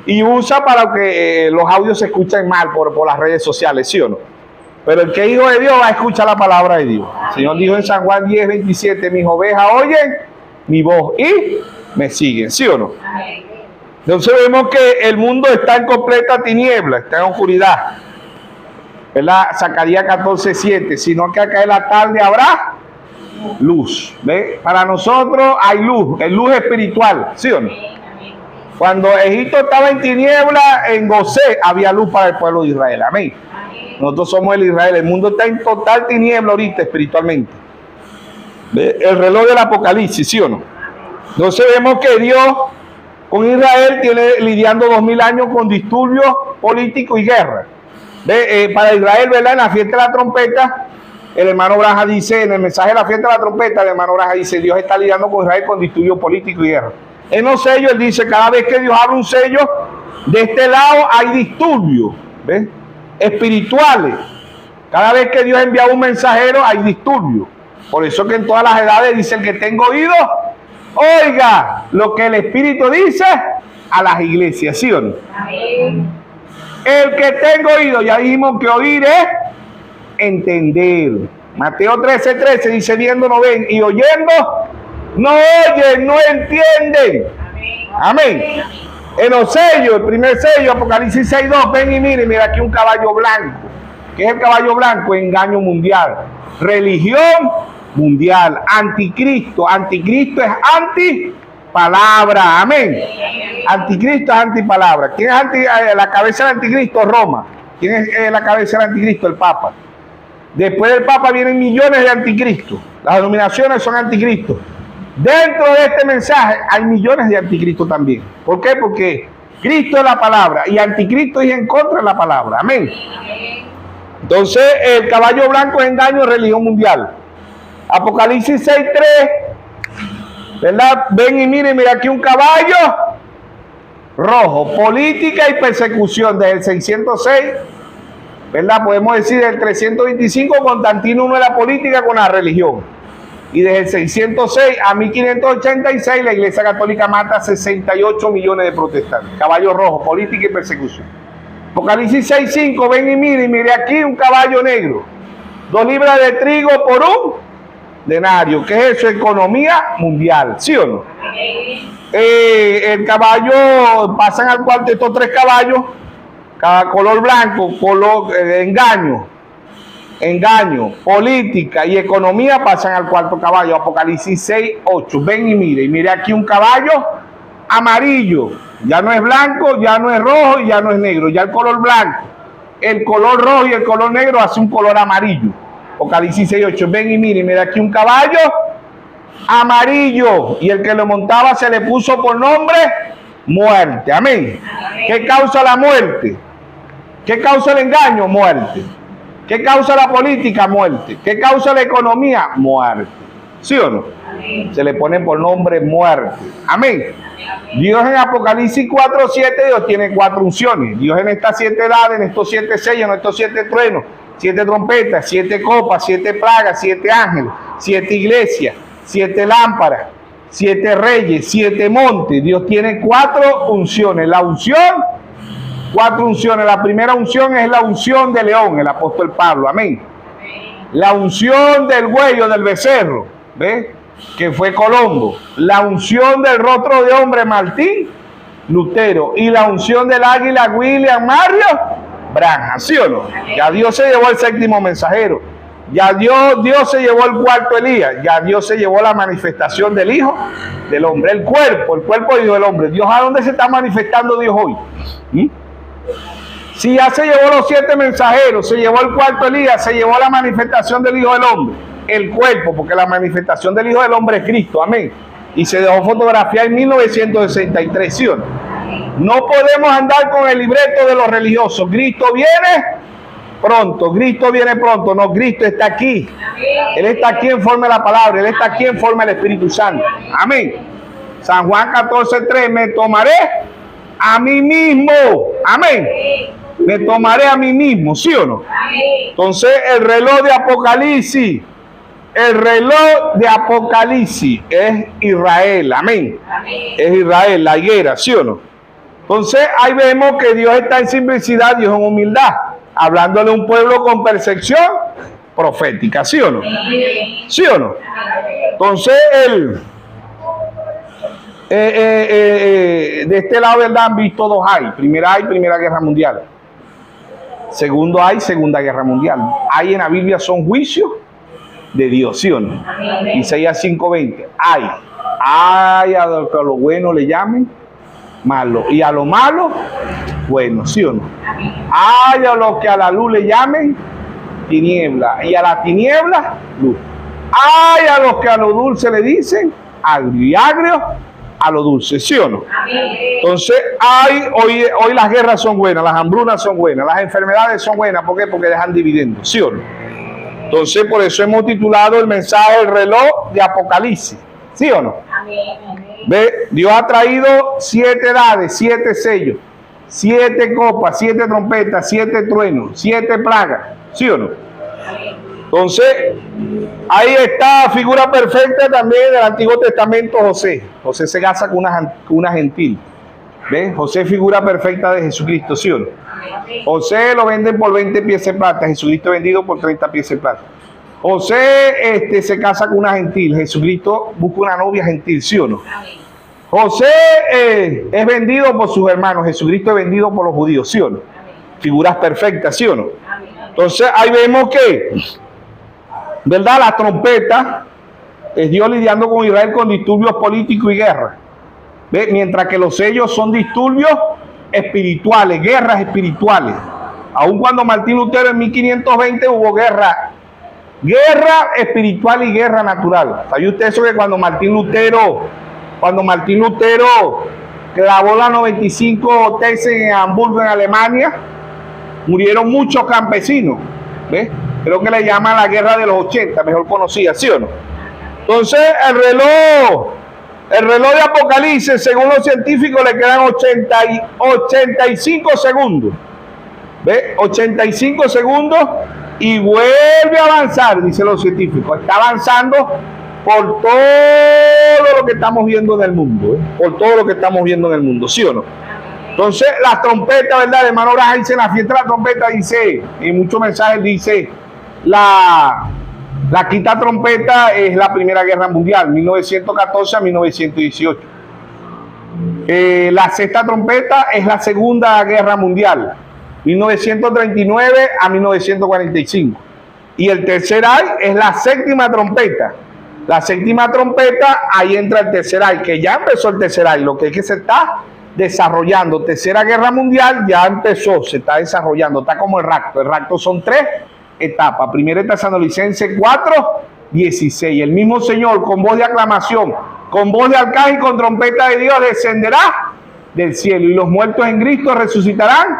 y usa para que los audios se escuchen mal por las redes sociales, ¿sí o no? Pero el que es hijo de Dios va a escuchar la palabra de Dios. El Señor dijo en San Juan 10:27, mis ovejas oyen mi voz y me siguen, ¿sí o no? Entonces vemos que el mundo está en completa tiniebla, está en oscuridad. ¿Verdad? Zacarías 14:7, sino que acá en la tarde habrá luz. ¿Ve? Para nosotros hay luz, es luz espiritual, ¿sí o no? Cuando Egipto estaba en tiniebla, en Gosé había luz para el pueblo de Israel. Amén. Nosotros somos el Israel. El mundo está en total tiniebla ahorita espiritualmente. ¿Ve? El reloj del Apocalipsis, ¿sí o no? Entonces vemos que Dios con Israel tiene lidiando 2000 años con disturbios políticos y guerra. ¿Ve? Para Israel, ¿verdad? En la fiesta de la trompeta, el hermano Branham dice, en el mensaje de la fiesta de la trompeta, el hermano Branham dice, Dios está lidiando con Israel con disturbios políticos y guerra. En los sellos, él dice, cada vez que Dios abre un sello, de este lado hay disturbios, ¿ves? Espirituales. Cada vez que Dios envía un mensajero, hay disturbios. Por eso que en todas las edades dice el que tenga oído, oiga lo que el Espíritu dice a las iglesias, ¿sí o no? Amén. El que tenga oído, ya dijimos que oír es entender. Mateo 13:13 dice, viendo no ven y oyendo no oyen, no entienden. Amén. En los sellos, el primer sello, Apocalipsis 6:2, ven y miren, mira aquí un caballo blanco. ¿Qué es el caballo blanco? Engaño mundial. Religión mundial. Anticristo. Anticristo es antipalabra. Amén. Anticristo es antipalabra. ¿Quién es la cabeza del anticristo? Roma. ¿Quién es la cabeza del anticristo? El Papa. Después del Papa vienen millones de anticristos. Las denominaciones son anticristos. Dentro de este mensaje hay millones de anticristos también. ¿Por qué? Porque Cristo es la palabra y anticristo es en contra de la palabra. Amén. Entonces, el caballo blanco es engaño, religión mundial. Apocalipsis 6:3, ¿verdad? Ven y miren, mira aquí un caballo rojo. Política y persecución desde el 606, ¿verdad? Podemos decir del 325, Constantino unió la política con la religión. Y desde el 606 a 1586 la Iglesia Católica mata a 68 millones de protestantes. Caballo rojo, política y persecución. Apocalipsis 6:5, ven y mire aquí un caballo negro. 2 libras de trigo por un denario. ¿Qué es eso? Economía mundial, ¿sí o no? El caballo, pasan al cuarto estos 3 caballos, cada color blanco, color engaño, política y economía pasan al cuarto caballo. Apocalipsis 6:8. Ven y mire aquí un caballo amarillo. Ya no es blanco, ya no es rojo y ya no es negro. Ya el color blanco, el color rojo y el color negro hace un color amarillo. Apocalipsis 6:8. Ven y mire aquí un caballo amarillo. Y el que lo montaba se le puso por nombre muerte. Amén. ¿Qué causa la muerte? ¿Qué causa el engaño? Muerte. ¿Qué causa la política? Muerte. ¿Qué causa la economía? Muerte. ¿Sí o no? Se le ponen por nombre muerte. Amén. Dios en Apocalipsis 4:7, Dios tiene 4 unciones. Dios en estas 7 edades, en estos 7 sellos, en estos 7 truenos, 7 trompetas, 7 copas, 7 plagas, 7 ángeles, 7 iglesias, 7 lámparas, 7 reyes, 7 montes. Dios tiene 4 unciones. La unción, 4 unciones. La primera unción es la unción de león, el apóstol Pablo. Amén. La unción del cuello del becerro, ¿ves? Que fue Colombo. La unción del rostro de hombre, Martín Lutero. Y la unción del águila, William Mario Branham. ¿Sí o no? Ya Dios se llevó el 7º mensajero. Ya Dios se llevó el 4º Elías. Ya Dios se llevó la manifestación del Hijo del Hombre. El cuerpo del Hijo del Hombre. Dios, ¿a dónde se está manifestando Dios hoy? Si ya se llevó los 7 mensajeros, se llevó el 4º Elías, se llevó la manifestación del Hijo del Hombre, el cuerpo, porque la manifestación del Hijo del Hombre es Cristo, amén. Y se dejó fotografiar en 1963, ¿sí o no? No podemos andar con el libreto de los religiosos. Cristo viene pronto, Cristo viene pronto. No, Cristo está aquí. Él está aquí en forma de la palabra, Él está aquí en forma del Espíritu Santo. Amén. San Juan 14:3, me tomaré a mí mismo. Amén. Me tomaré a mí mismo, ¿sí o no? Entonces, el reloj de Apocalipsis, es Israel. Amén. Es Israel, la higuera, ¿sí o no? Entonces, ahí vemos que Dios está en simplicidad, Dios en humildad, hablándole a un pueblo con percepción profética, ¿sí o no? ¿Sí o no? Entonces, de este lado, ¿verdad? Han visto 2 hay. Primera Guerra Mundial. Segundo hay, Segunda Guerra Mundial. Hay en la Biblia son juicios de Dios, ¿sí o no? Isaías 5:20. Hay a lo que a lo bueno le llamen malo y a lo malo bueno, ¿sí o no? Hay a lo que a la luz le llamen tiniebla y a la tiniebla luz. Hay a los que a lo dulce le dicen agrio y agrio a lo dulce, ¿sí o no? Entonces, hoy las guerras son buenas, las hambrunas son buenas, las enfermedades son buenas. ¿Por qué? Porque dejan dividendos, ¿sí o no? Entonces, por eso hemos titulado el mensaje El reloj de Apocalipsis, ¿sí o no? ¿Ve? Dios ha traído 7 edades, 7 sellos, 7 copas, 7 trompetas, 7 truenos, 7 plagas, ¿sí o no? Entonces, ahí está figura perfecta también del Antiguo Testamento, José. José se casa con una gentil. ¿Ves? José figura perfecta de Jesucristo, ¿sí o no? José lo venden por 20 piezas de plata, Jesucristo vendido por 30 piezas de plata. José se casa con una gentil, Jesucristo busca una novia gentil, ¿sí o no? José es vendido por sus hermanos, Jesucristo es vendido por los judíos, ¿sí o no? Figuras perfectas, ¿sí o no? Entonces ahí vemos que, ¿verdad? La trompeta es Dios lidiando con Israel con disturbios políticos y guerra. ¿Ve? Mientras que los sellos son disturbios espirituales, guerras espirituales. Aun cuando Martín Lutero en 1520 hubo guerra espiritual y guerra natural. ¿Sabe usted eso que cuando Martín Lutero clavó la 95 tesis en Hamburgo, en Alemania, murieron muchos campesinos? ¿Ve? Creo que le llaman la guerra de los 80, mejor conocida, ¿sí o no? Entonces el reloj de Apocalipsis, según los científicos, le quedan 85 segundos. ¿Ve? 85 segundos y vuelve a avanzar, dicen los científicos. Está avanzando por todo lo que estamos viendo en el mundo, ¿eh? Por todo lo que estamos viendo en el mundo, ¿sí o no? Entonces, las trompetas, ¿verdad? El hermano Branham dice en la fiesta de la trompeta, dice, en muchos mensajes dice, la quinta trompeta es la Primera Guerra Mundial, 1914 a 1918. La sexta trompeta es la Segunda Guerra Mundial, 1939 a 1945. Y el tercer ay es la séptima trompeta. La séptima trompeta, ahí entra el tercer ay, que ya empezó el tercer ay, lo que es que se está desarrollando. Tercera Guerra Mundial ya empezó, se está desarrollando, está como el rapto. El rapto son 3 etapas. Primera Tesalonicenses 4:16. El mismo Señor con voz de aclamación, con voz de arcángel y con trompeta de Dios descenderá del cielo, y los muertos en Cristo resucitarán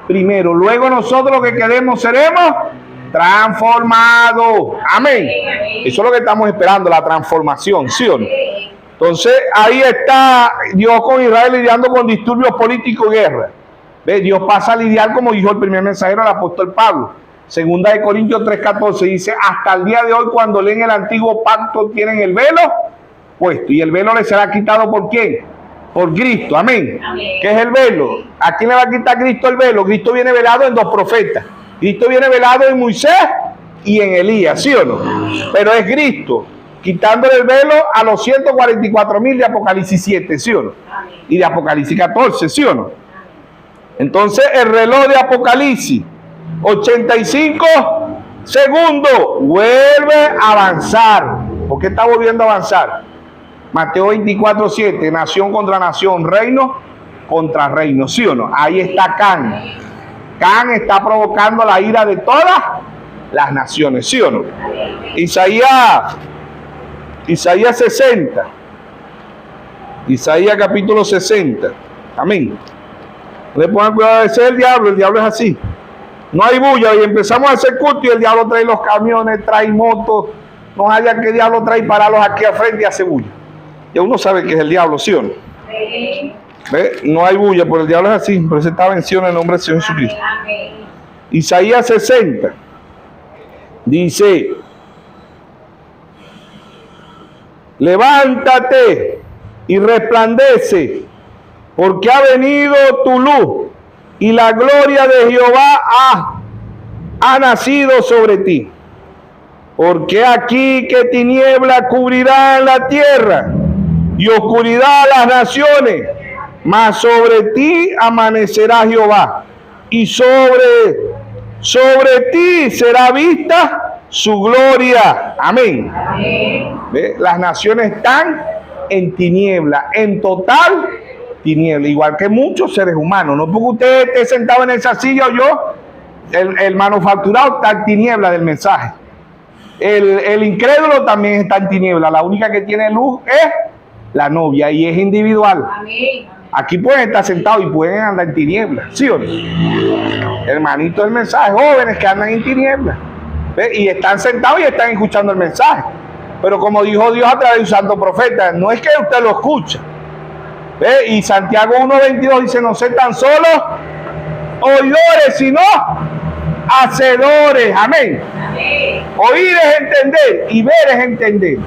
primero. Luego nosotros los que quedemos seremos transformados. Amén. Eso es lo que estamos esperando, la transformación, ¿sí o no? Entonces ahí está Dios con Israel lidiando con disturbios políticos y guerra. ¿Ve? Dios pasa a lidiar, como dijo el primer mensajero, el apóstol Pablo. Segunda de Corintios 3:14 dice, hasta el día de hoy cuando leen el antiguo pacto tienen el velo puesto, y el velo les será quitado ¿por quién? Por Cristo. Amén. ¿Qué es el velo? ¿A quién le va a quitar Cristo el velo? Cristo viene velado en 2 profetas. Cristo viene velado en Moisés y en Elías, ¿sí o no? Pero es Cristo quitándole el velo a los 144,000 de Apocalipsis 7, ¿sí o no? Y de Apocalipsis 14, ¿sí o no? Entonces el reloj de Apocalipsis, 85 segundos, vuelve a avanzar. ¿Por qué está volviendo a avanzar? Mateo 24:7, nación contra nación, reino contra reino, ¿sí o no? Ahí está Can. Can está provocando la ira de todas las naciones, ¿sí o no? Isaías 60. Isaías capítulo 60. Amén. No le pongan cuidado, ese es el diablo es así. No hay bulla y empezamos a hacer culto y el diablo trae los camiones, trae motos, no haya que diablo trae pararlos aquí al frente y hace bulla. Ya uno sabe que es el diablo, ¿sí o no? ¿Ve? No hay bulla, pero el diablo es así, pero ese está vencido en el nombre del Señor Jesucristo. Isaías 60 dice, levántate y resplandece, porque ha venido tu luz y la gloria de Jehová ha nacido sobre ti. Porque aquí que tiniebla cubrirá la tierra y oscuridad a las naciones, mas sobre ti amanecerá Jehová y sobre ti será vista su gloria. Amén. ¿Ve? Las naciones están en tiniebla, en total tiniebla, igual que muchos seres humanos. No porque usted esté sentado en esa silla o yo, el manufacturado está en tiniebla del mensaje. El incrédulo también está en tiniebla. La única que tiene luz es la novia y es individual. Aquí pueden estar sentados y pueden andar en tiniebla, ¿sí o no? Hermanito del mensaje, jóvenes que andan en tiniebla, ¿ve? Y están sentados y están escuchando el mensaje. Pero como dijo Dios a través de un santo profeta, no es que usted lo escucha, ¿ve? Y Santiago 1:22 dice, no sé tan solo oidores, sino hacedores. Amén. Oír es entender y ver es entender.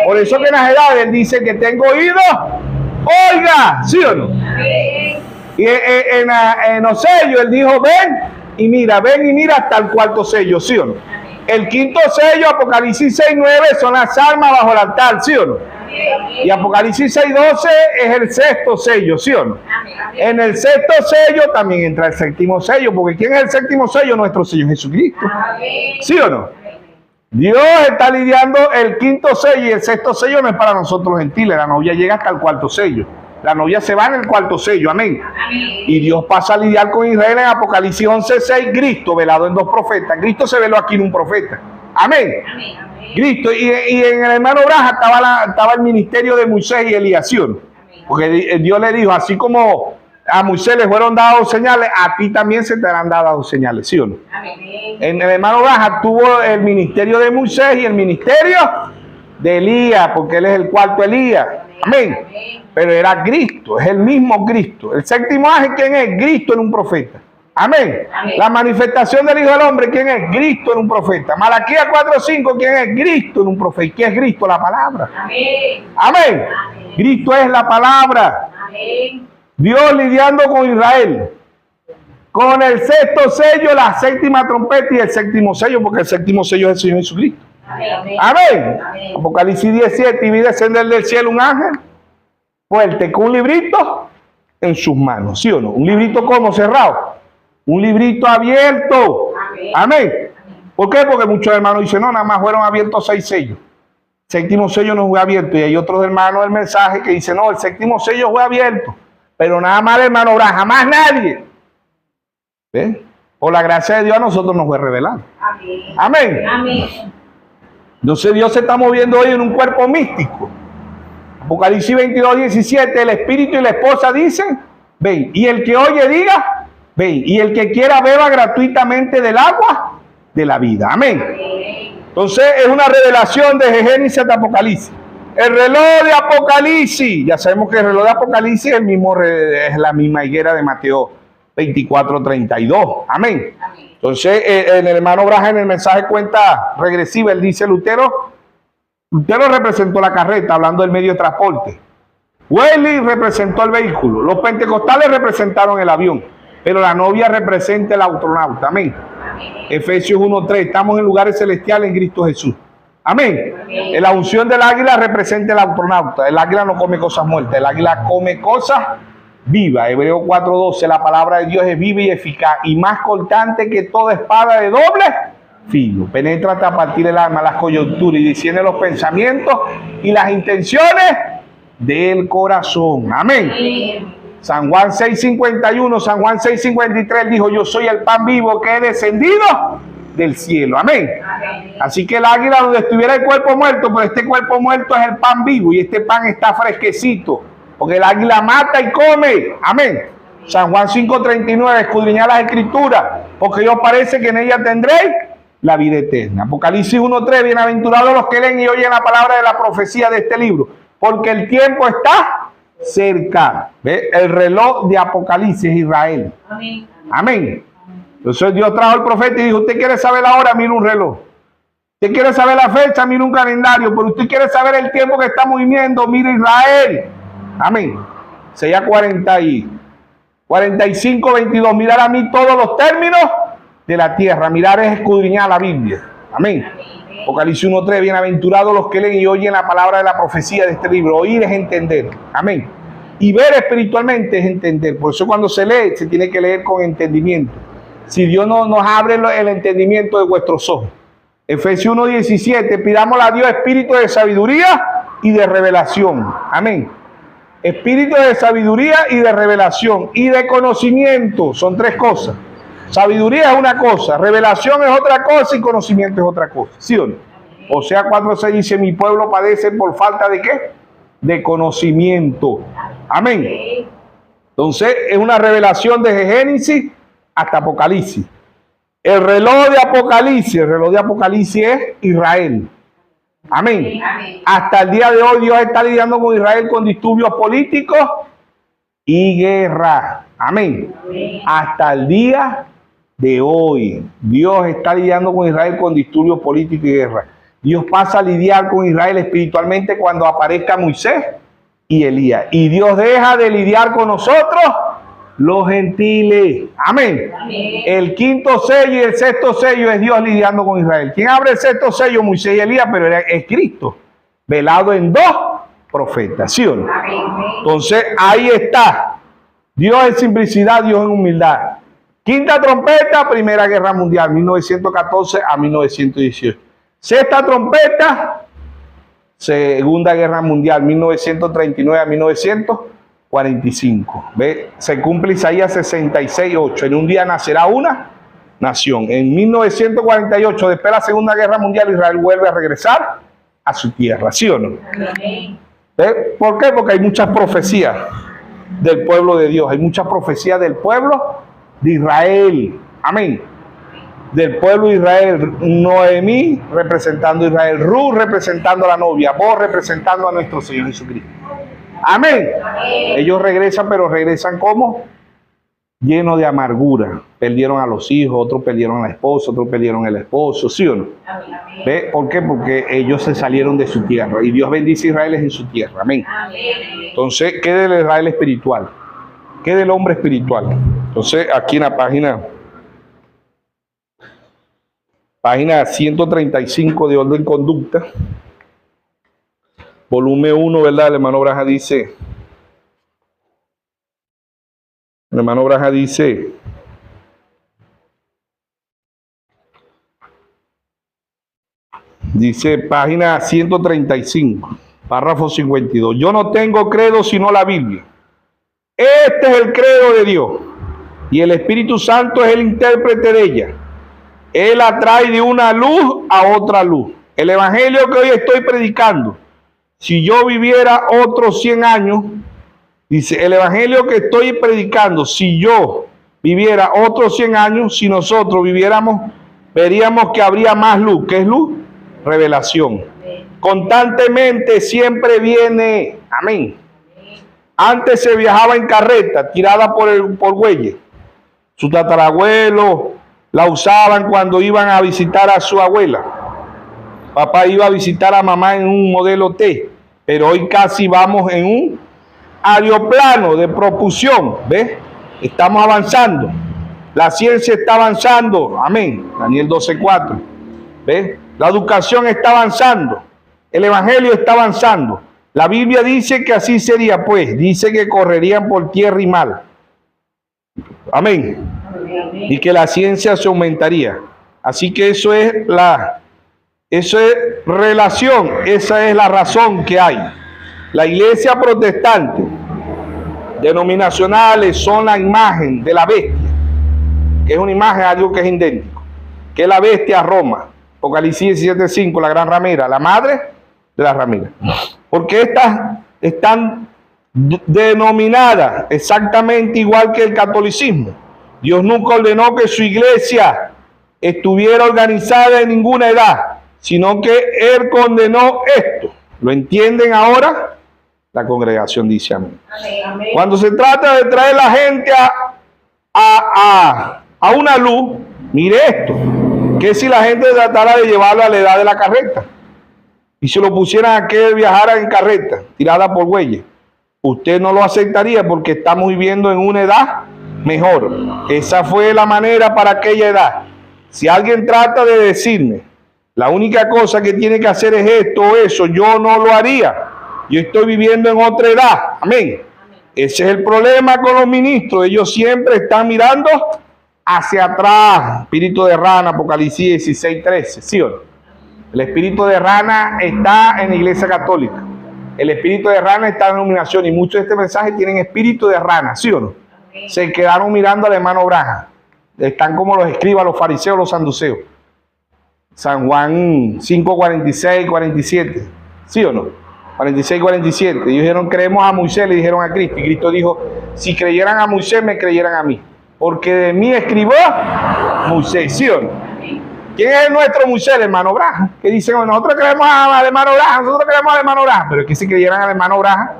Por eso que en las edades dice que tengo oído, oiga, ¿sí o no? Y en los sellos él dijo, ven y mira hasta el 4.º sello, ¿sí o no? El 5.º sello, Apocalipsis 6:9, son las armas bajo el altar, ¿sí o no? Y Apocalipsis 6:12 es el sexto sello, ¿sí o no? En el sexto sello también entra el séptimo sello, porque ¿quién es el séptimo sello? Nuestro Señor Jesucristo. ¿Sí o no? Dios está lidiando el quinto sello y el sexto sello no es para nosotros gentiles. La novia llega hasta el cuarto sello. La novia se va en el cuarto sello, amén. Y Dios pasa a lidiar con Israel en Apocalipsis 11:6, Cristo velado en dos profetas. Cristo se veló aquí en un profeta. Amén. Cristo, y en el hermano Braja estaba el ministerio de Moisés y Elías, ¿sí o no? Porque Dios le dijo, así como a Moisés le fueron dadas señales, a ti también se te harán dadas señales, ¿sí o no? En el hermano Braja tuvo el ministerio de Moisés y el ministerio de Elías, porque él es el cuarto Elías. Amén. Pero era Cristo, es el mismo Cristo. El séptimo ángel, ¿quién es? Cristo en un profeta. Amén. La manifestación del Hijo del Hombre, ¿quién es? Cristo en un profeta. Malaquías 4:5, ¿quién es? Cristo en un profeta. ¿Quién es Cristo? La palabra. Amén. Cristo es la palabra. Dios lidiando con Israel. Con el sexto sello, la séptima trompeta y el séptimo sello, porque el séptimo sello es el Señor Jesucristo. Amén. Apocalipsis 17, y vi descender del cielo un ángel fuerte con un librito en sus manos, ¿sí o no? Un librito como cerrado, un librito abierto. Amén. ¿Por qué? Porque muchos hermanos dicen, no, nada más fueron abiertos 6 sellos. El séptimo sello no fue abierto. Y hay otros hermanos del mensaje que dicen, no, el séptimo sello fue abierto. Pero nada más el hermano Abraham, jamás nadie. ¿Ven? Por la gracia de Dios a nosotros nos fue revelado. Amén. Amén. Entonces Dios se está moviendo hoy en un cuerpo místico. Apocalipsis 22:17, el espíritu y la esposa dicen, ven. Y el que oye diga, ven. Y el que quiera beba gratuitamente del agua de la vida. Amén. Entonces es una revelación desde Génesis hasta Apocalipsis. El reloj de Apocalipsis, ya sabemos que el reloj de Apocalipsis es la misma higuera de Mateo 24:32. Amén. Entonces el hermano Braja en el mensaje cuenta regresiva, él dice, Lutero representó la carreta, hablando del medio de transporte. Wesley representó el vehículo. Los pentecostales representaron el avión. Pero la novia representa el astronauta. Amén. Efesios 1:3. Estamos en lugares celestiales en Cristo Jesús. Amén. La unción del águila representa el astronauta. El águila no come cosas muertas. El águila come cosas vivas. Hebreos 4:12. La palabra de Dios es viva y eficaz y más cortante que toda espada de doble filo. Penetra hasta partir el alma, las coyunturas y discierne los pensamientos y las intenciones del corazón. Amén. San Juan 6:51, San Juan 6:53 dijo, yo soy el pan vivo que he descendido del cielo. Amén. Así que el águila donde estuviera el cuerpo muerto, pero este cuerpo muerto es el pan vivo y este pan está fresquecito, porque el águila mata y come. Amén. San Juan 5:39, escudriñad las escrituras, porque yo parece que en ellas tendréis la vida eterna. Apocalipsis 1:3, bienaventurados los que leen y oyen la palabra de la profecía de este libro, porque el tiempo está cerca. ¿Ve? El reloj de Apocalipsis es Israel. Amén. Amén. Entonces Dios trajo al profeta y dijo, usted quiere saber la hora, mire un reloj. Usted quiere saber la fecha, mire un calendario. Pero usted quiere saber el tiempo que estamos viviendo, mire Israel. Amén. Sería 45:22. Mirar a mí todos los términos de la tierra. Mirar es escudriñar la Biblia. Amén. Apocalipsis 1:3, bienaventurados los que leen y oyen la palabra de la profecía de este libro. Oír es entender. Amén. Y ver espiritualmente es entender. Por eso cuando se lee, se tiene que leer con entendimiento. Si Dios no nos abre el entendimiento de vuestros ojos. Efesios 1:17, pidámosle a Dios espíritu de sabiduría y de revelación. Amén. Espíritu de sabiduría y de revelación y de conocimiento. Son 3 cosas. Sabiduría es una cosa, revelación es otra cosa y conocimiento es otra cosa. ¿Sí o no? Osea 4:6 dice, mi pueblo padece por falta de ¿qué? De conocimiento. Amén. Entonces es una revelación desde Génesis hasta Apocalipsis. El reloj de Apocalipsis es Israel. Amén. Hasta el día de hoy Dios está lidiando con Israel con disturbios políticos y guerra. Amén. Hasta el día de hoy Dios está lidiando con Israel con disturbios políticos y guerra. Dios pasa a lidiar con Israel espiritualmente cuando aparezca Moisés y Elías. Y Dios deja de lidiar con nosotros, los gentiles. Amén. Amén. El quinto sello y el sexto sello es Dios lidiando con Israel. ¿Quién abre el sexto sello? Moisés y Elías, pero es Cristo, velado en dos profeta, ¿sí o no? Entonces, ahí está. Dios en simplicidad, Dios en humildad. Quinta trompeta, Primera Guerra Mundial, 1914 a 1918. Sexta trompeta, Segunda Guerra Mundial, 1939 a 1945. ¿Ve? Se cumple Isaías 66:8. En un día nacerá una nación. En 1948, después de la Segunda Guerra Mundial, Israel vuelve a regresar a su tierra, ¿sí o no? ¿Ve? ¿Por qué? Porque hay muchas profecías del pueblo de Dios. Hay muchas profecías del pueblo de Israel. Amén. Del pueblo de Israel. Noemí representando a Israel. Ruth representando a la novia. Vos representando a nuestro Señor Jesucristo. Amén. Ellos regresan, pero regresan como llenos de amargura. Perdieron a los hijos, otros perdieron a la esposa, otros perdieron al esposo, ¿sí o no? ¿Ve? ¿Por qué? Porque ellos se salieron de su tierra y Dios bendice a Israel en su tierra. Amén. Entonces, ¿qué del Israel espiritual? ¿Qué del hombre espiritual? Entonces, aquí en la página 135 de Orden Conducta, volumen 1, ¿verdad? El hermano Braja dice, dice página 135, párrafo 52. Yo no tengo credo sino la Biblia. Este es el credo de Dios y el Espíritu Santo es el intérprete de ella. Él atrae de una luz a otra luz. El evangelio que hoy estoy predicando, si yo viviera otros 100 años, dice, el evangelio que estoy predicando, si yo viviera otros 100 años, si nosotros viviéramos, veríamos que habría más luz. ¿Qué es luz? Revelación. Constantemente siempre viene, amén. Antes se viajaba en carreta, tirada por bueyes. Su tatarabuelo la usaban cuando iban a visitar a su abuela. Papá iba a visitar a mamá en un modelo T, pero hoy casi vamos en un aeroplano de propulsión. ¿Ves? Estamos avanzando. La ciencia está avanzando. Amén. Daniel 12:4. ¿Ves? La educación está avanzando. El evangelio está avanzando. La Biblia dice que así sería, pues. Dice que correrían por tierra y mar. Amén. Y que la ciencia se aumentaría. Así que eso es relación, esa es la razón que hay. La iglesia protestante, denominacionales, son la imagen de la bestia, que es una imagen, algo que es idéntico, que es la bestia Roma. Apocalipsis 17:5, la gran ramera, la madre de la ramera. Porque estas están denominadas exactamente igual que el catolicismo. Dios nunca ordenó que su iglesia estuviera organizada en ninguna edad, sino que Él condenó esto. ¿Lo entienden ahora? La congregación dice amén. Amén. Cuando se trata de traer la gente a una luz, mire esto, que si la gente tratara de llevarlo a la edad de la carreta y se lo pusieran a que viajara en carreta, tirada por bueyes, usted no lo aceptaría porque estamos viviendo en una edad mejor. Esa fue la manera para aquella edad. Si alguien trata de decirme, la única cosa que tiene que hacer es esto o eso, yo no lo haría. Yo estoy viviendo en otra edad. Amén. Ese es el problema con los ministros. Ellos siempre están mirando hacia atrás. Espíritu de rana, Apocalipsis 16:13. ¿Sí o no? El espíritu de rana está en la iglesia católica. El espíritu de rana está en la iluminación. Y muchos de este mensaje tienen espíritu de rana. ¿Sí o no? Se quedaron mirando al hermano Braja. Están como los escribas, los fariseos, los saduceos. San Juan 5:46, 47. ¿Sí o no? 46, 47. Ellos dijeron, creemos a Moisés, le dijeron a Cristo. Y Cristo dijo, si creyeran a Moisés, me creyeran a mí. Porque de mí escribió Moisés. ¿Sí o no? ¿Quién es nuestro Moisés? El hermano Braja. Que dicen, nosotros creemos al hermano Braja, nosotros creemos al hermano Braja. Pero es que si creyeran al hermano Braja,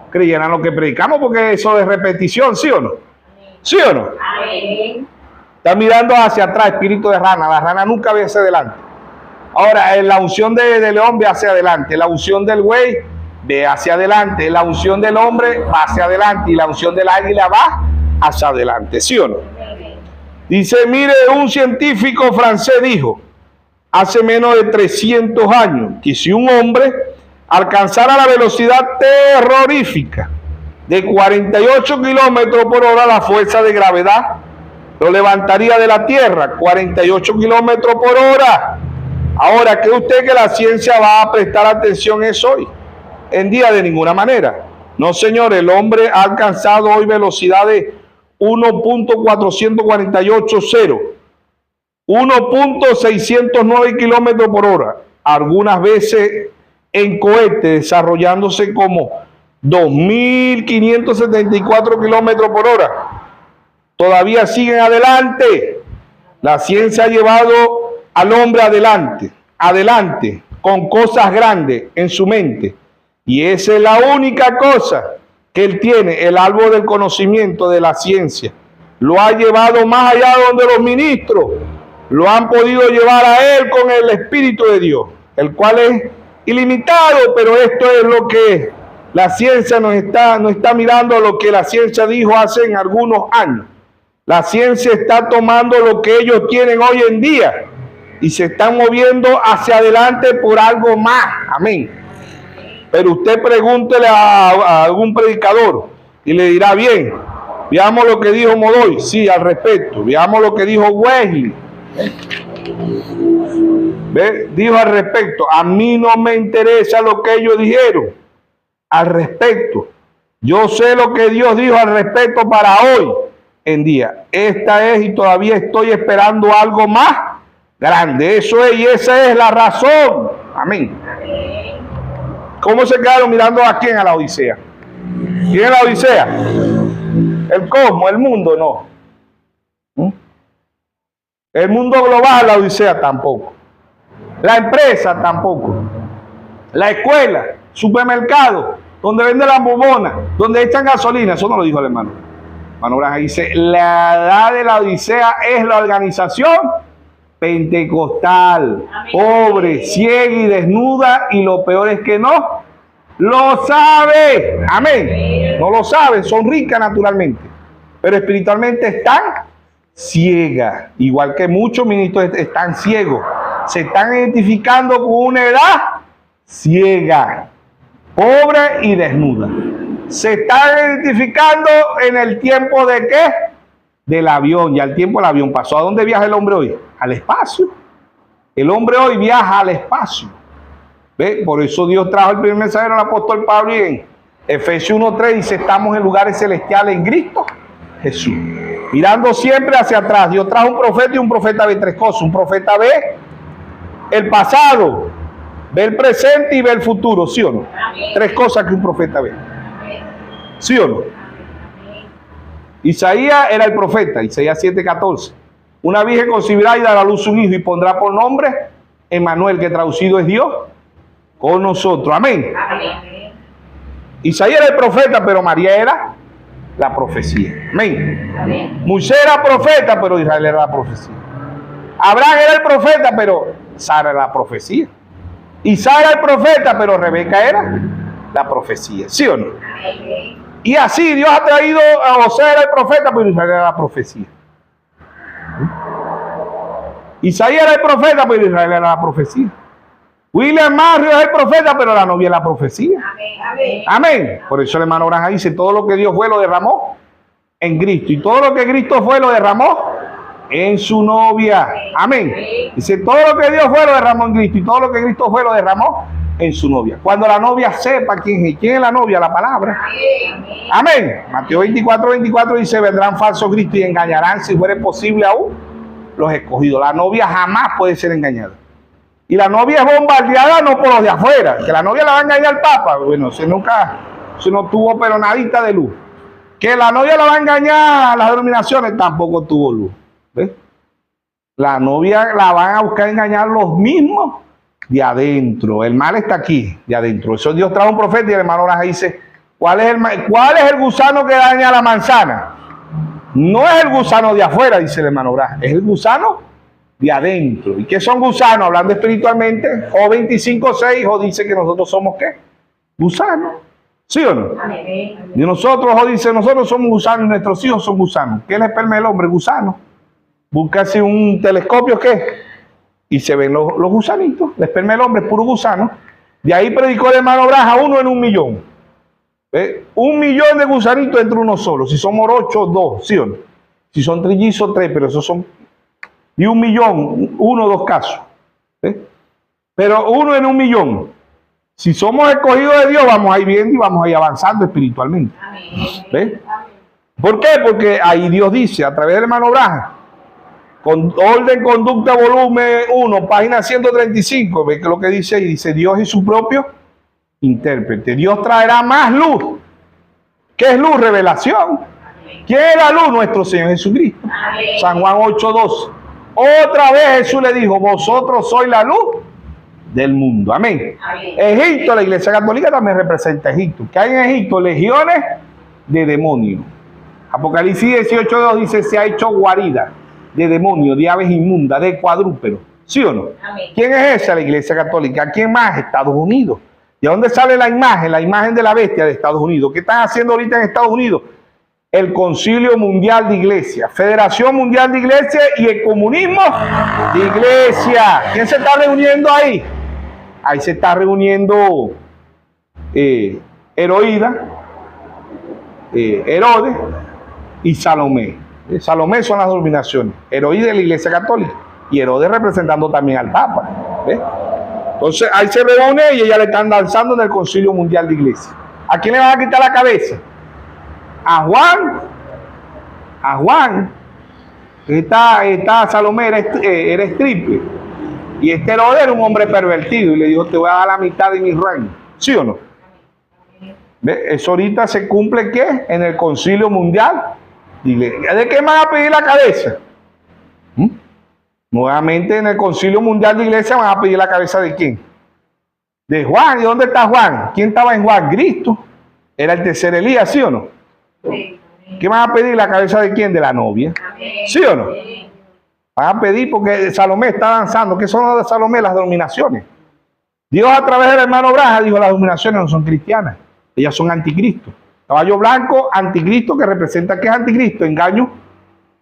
creyeran lo que predicamos, porque eso es repetición. ¿Sí o no? ¿Sí o no? Amén. Está mirando hacia atrás, espíritu de rana. La rana nunca ve hacia adelante. Ahora, la unción de león ve hacia adelante. La unción del buey ve hacia adelante. La unción del hombre va hacia adelante. Y la unción del águila va hacia adelante. ¿Sí o no? Dice, mire, un científico francés dijo, hace menos de 300 años, que si un hombre alcanzara la velocidad terrorífica de 48 kilómetros por hora, la fuerza de gravedad lo levantaría de la Tierra, 48 kilómetros por hora. Ahora, ¿cree usted que la ciencia va a prestar atención a eso hoy en día? De ninguna manera. No, señor, el hombre ha alcanzado hoy velocidades 1.448, 1.609 kilómetros por hora, algunas veces en cohete desarrollándose como 2.574 kilómetros por hora. Todavía siguen adelante. La ciencia ha llevado al hombre adelante, con cosas grandes en su mente. Y esa es la única cosa que él tiene, el árbol del conocimiento de la ciencia. Lo ha llevado más allá donde los ministros lo han podido llevar a él con el Espíritu de Dios, el cual es ilimitado, pero esto es lo que la ciencia nos está mirando, lo que la ciencia dijo hace algunos años. La ciencia está tomando lo que ellos tienen hoy en día y se están moviendo hacia adelante por algo más. Amén. Pero usted pregúntele a algún predicador y le dirá, bien, veamos lo que dijo Modoy, sí, al respecto. Veamos lo que dijo Wesley. ¿Ve? Dijo al respecto. A mí no me interesa lo que ellos dijeron al respecto. Yo sé lo que Dios dijo al respecto para hoy en día. Esta es, y todavía estoy esperando algo más grande. Eso es, y esa es la razón. Amén. ¿Cómo se quedaron mirando a quién? A la Odisea. ¿Quién es la Odisea? El cosmos, el mundo, no. El mundo global, la Odisea tampoco. La empresa tampoco. La escuela, supermercado, donde venden las bombonas, donde echan gasolina. Eso no lo dijo el hermano. Hermano Branham dice, la edad de la Odisea es la organización pentecostal, pobre, ciega y desnuda, y lo peor es que no lo sabe. Amén. No lo saben, son ricas naturalmente, pero espiritualmente están ciegas, igual que muchos ministros están ciegos, se están identificando con una edad ciega, pobre y desnuda. Se están identificando en el tiempo de ¿qué? Del avión. Ya el tiempo del avión pasó. ¿A dónde viaja el hombre hoy? Al espacio. El hombre hoy viaja al espacio. ¿Ve? Por eso Dios trajo el primer mensajero al apóstol Pablo, y en Efesios 1:3 dice, estamos en lugares celestiales en Cristo Jesús. Mirando siempre hacia atrás. Dios trajo un profeta, y un profeta ve tres cosas. Un profeta ve el pasado, ve el presente y ve el futuro. ¿Sí o no? Tres cosas que un profeta ve. ¿Sí o no? Isaías era el profeta, Isaías 7:14. Una virgen concebirá y dará a luz un hijo, y pondrá por nombre Emmanuel, que traducido es Dios con nosotros. Amén. Amén. Isaías era el profeta, pero María era la profecía. Amén. Amén. Moisés era profeta, pero Israel era la profecía. Abraham era el profeta, pero Sara era la profecía. Isaac era el profeta, pero Rebeca era la profecía. ¿Sí o no? Amén. Y así Dios ha traído a José, era el profeta, pero Israel era la profecía. Isaías era el profeta, pero Israel era la profecía. William Mario es el profeta, pero la novia es la profecía. Amén. Amén. Amén. Por eso el hermano Branham dice, todo lo que Dios fue lo derramó en Cristo. Y todo lo que Cristo fue lo derramó en su novia. Amén. Dice, todo lo que Dios fue lo derramó en Cristo. Y todo lo que Cristo fue lo derramó en su novia. Cuando la novia sepa quién es la novia, la palabra. Amén. Mateo 24:24 dice, vendrán falsos cristos y engañarán, si fuere posible aún, los escogidos. La novia jamás puede ser engañada. Y la novia es bombardeada no por los de afuera, que la novia la va a engañar al Papa. Bueno, se no tuvo pero nadita de luz. Que la novia la va a engañar a las denominaciones, tampoco tuvo luz. ¿Ves? La novia la van a buscar engañar los mismos de adentro. El mal está aquí, de adentro. Eso Dios trajo un profeta, y el hermano Branham dice, ¿cuál es el gusano que daña la manzana? No es el gusano de afuera, dice el hermano Branham, es el gusano de adentro. ¿Y qué son gusanos? Hablando espiritualmente, Job 25:6, Job dice que nosotros somos ¿qué? Gusanos. ¿Sí o no? Y nosotros, Job dice, nosotros somos gusanos y nuestros hijos son gusanos. ¿Qué es el esperma del hombre? Gusano. Búscase un telescopio, ¿qué? Y se ven los gusanitos. El esperma del hombre es puro gusano. De ahí predicó el hermano Braja, 1 en 1.000.000. 1.000.000 de gusanitos entre uno solo. Si son morochos, 2, ¿sí o no? Si son trillizos, 3, pero esos son de 1.000.000, 1 o 2 casos. Pero 1 en 1.000.000. Si somos escogidos de Dios, vamos a ir viendo y vamos a ir avanzando espiritualmente. ¿Ve? ¿Por qué? Porque ahí Dios dice, a través del hermano Braja, con orden, conducta, volumen 1, página 135, ve que lo que dice ahí, dice Dios es su propio intérprete. Dios traerá más luz. ¿Qué es luz? Revelación. ¿Quién es la luz? Nuestro Señor Jesucristo. San Juan 8:12. Otra vez Jesús le dijo, vosotros sois la luz del mundo. Amén. Egipto, la Iglesia Católica también representa Egipto. ¿Qué hay en Egipto? Legiones de demonios. Apocalipsis 18:2 dice, se ha hecho guarida de demonios, de aves inmundas, de cuadrúpedos. ¿Sí o no? Amén. ¿Quién es esa? La Iglesia Católica. ¿Quién más? Estados Unidos. ¿De dónde sale la imagen? La imagen de la bestia de Estados Unidos. ¿Qué están haciendo ahorita en Estados Unidos? El Concilio Mundial de Iglesia, Federación Mundial de Iglesia y el comunismo de iglesia. ¿Quién se está reuniendo ahí? Ahí se está reuniendo Heroída, Herodes y Salomé. Salomé son las denominaciones. Heroída de la Iglesia Católica y Herodes representando también al Papa. ¿Ves? Entonces ahí se reúne y ella le están danzando en el Concilio Mundial de Iglesia. ¿A quién le van a quitar la cabeza? A Juan. Esta Salomé era stripper. Y este Herodes era un hombre pervertido y le dijo, te voy a dar la mitad de mi reino. ¿Sí o no? ¿Ves? Eso ahorita se cumple, ¿qué? En el Concilio Mundial. ¿De qué me van a pedir la cabeza? Nuevamente en el Concilio Mundial de Iglesia van a pedir la cabeza ¿de quién? De Juan. ¿Y dónde está Juan? ¿Quién estaba en Juan? Cristo. Era el tercer Elías, ¿sí o no? Sí. ¿Qué van a pedir la cabeza de quién? De la novia. ¿Sí o no? Van a pedir porque Salomé está danzando. ¿Qué son las de Salomé? Las denominaciones. Dios a través del hermano Braja dijo, las denominaciones no son cristianas. Ellas son anticristo. Caballo blanco, anticristo, que representa ¿qué es anticristo? Engaño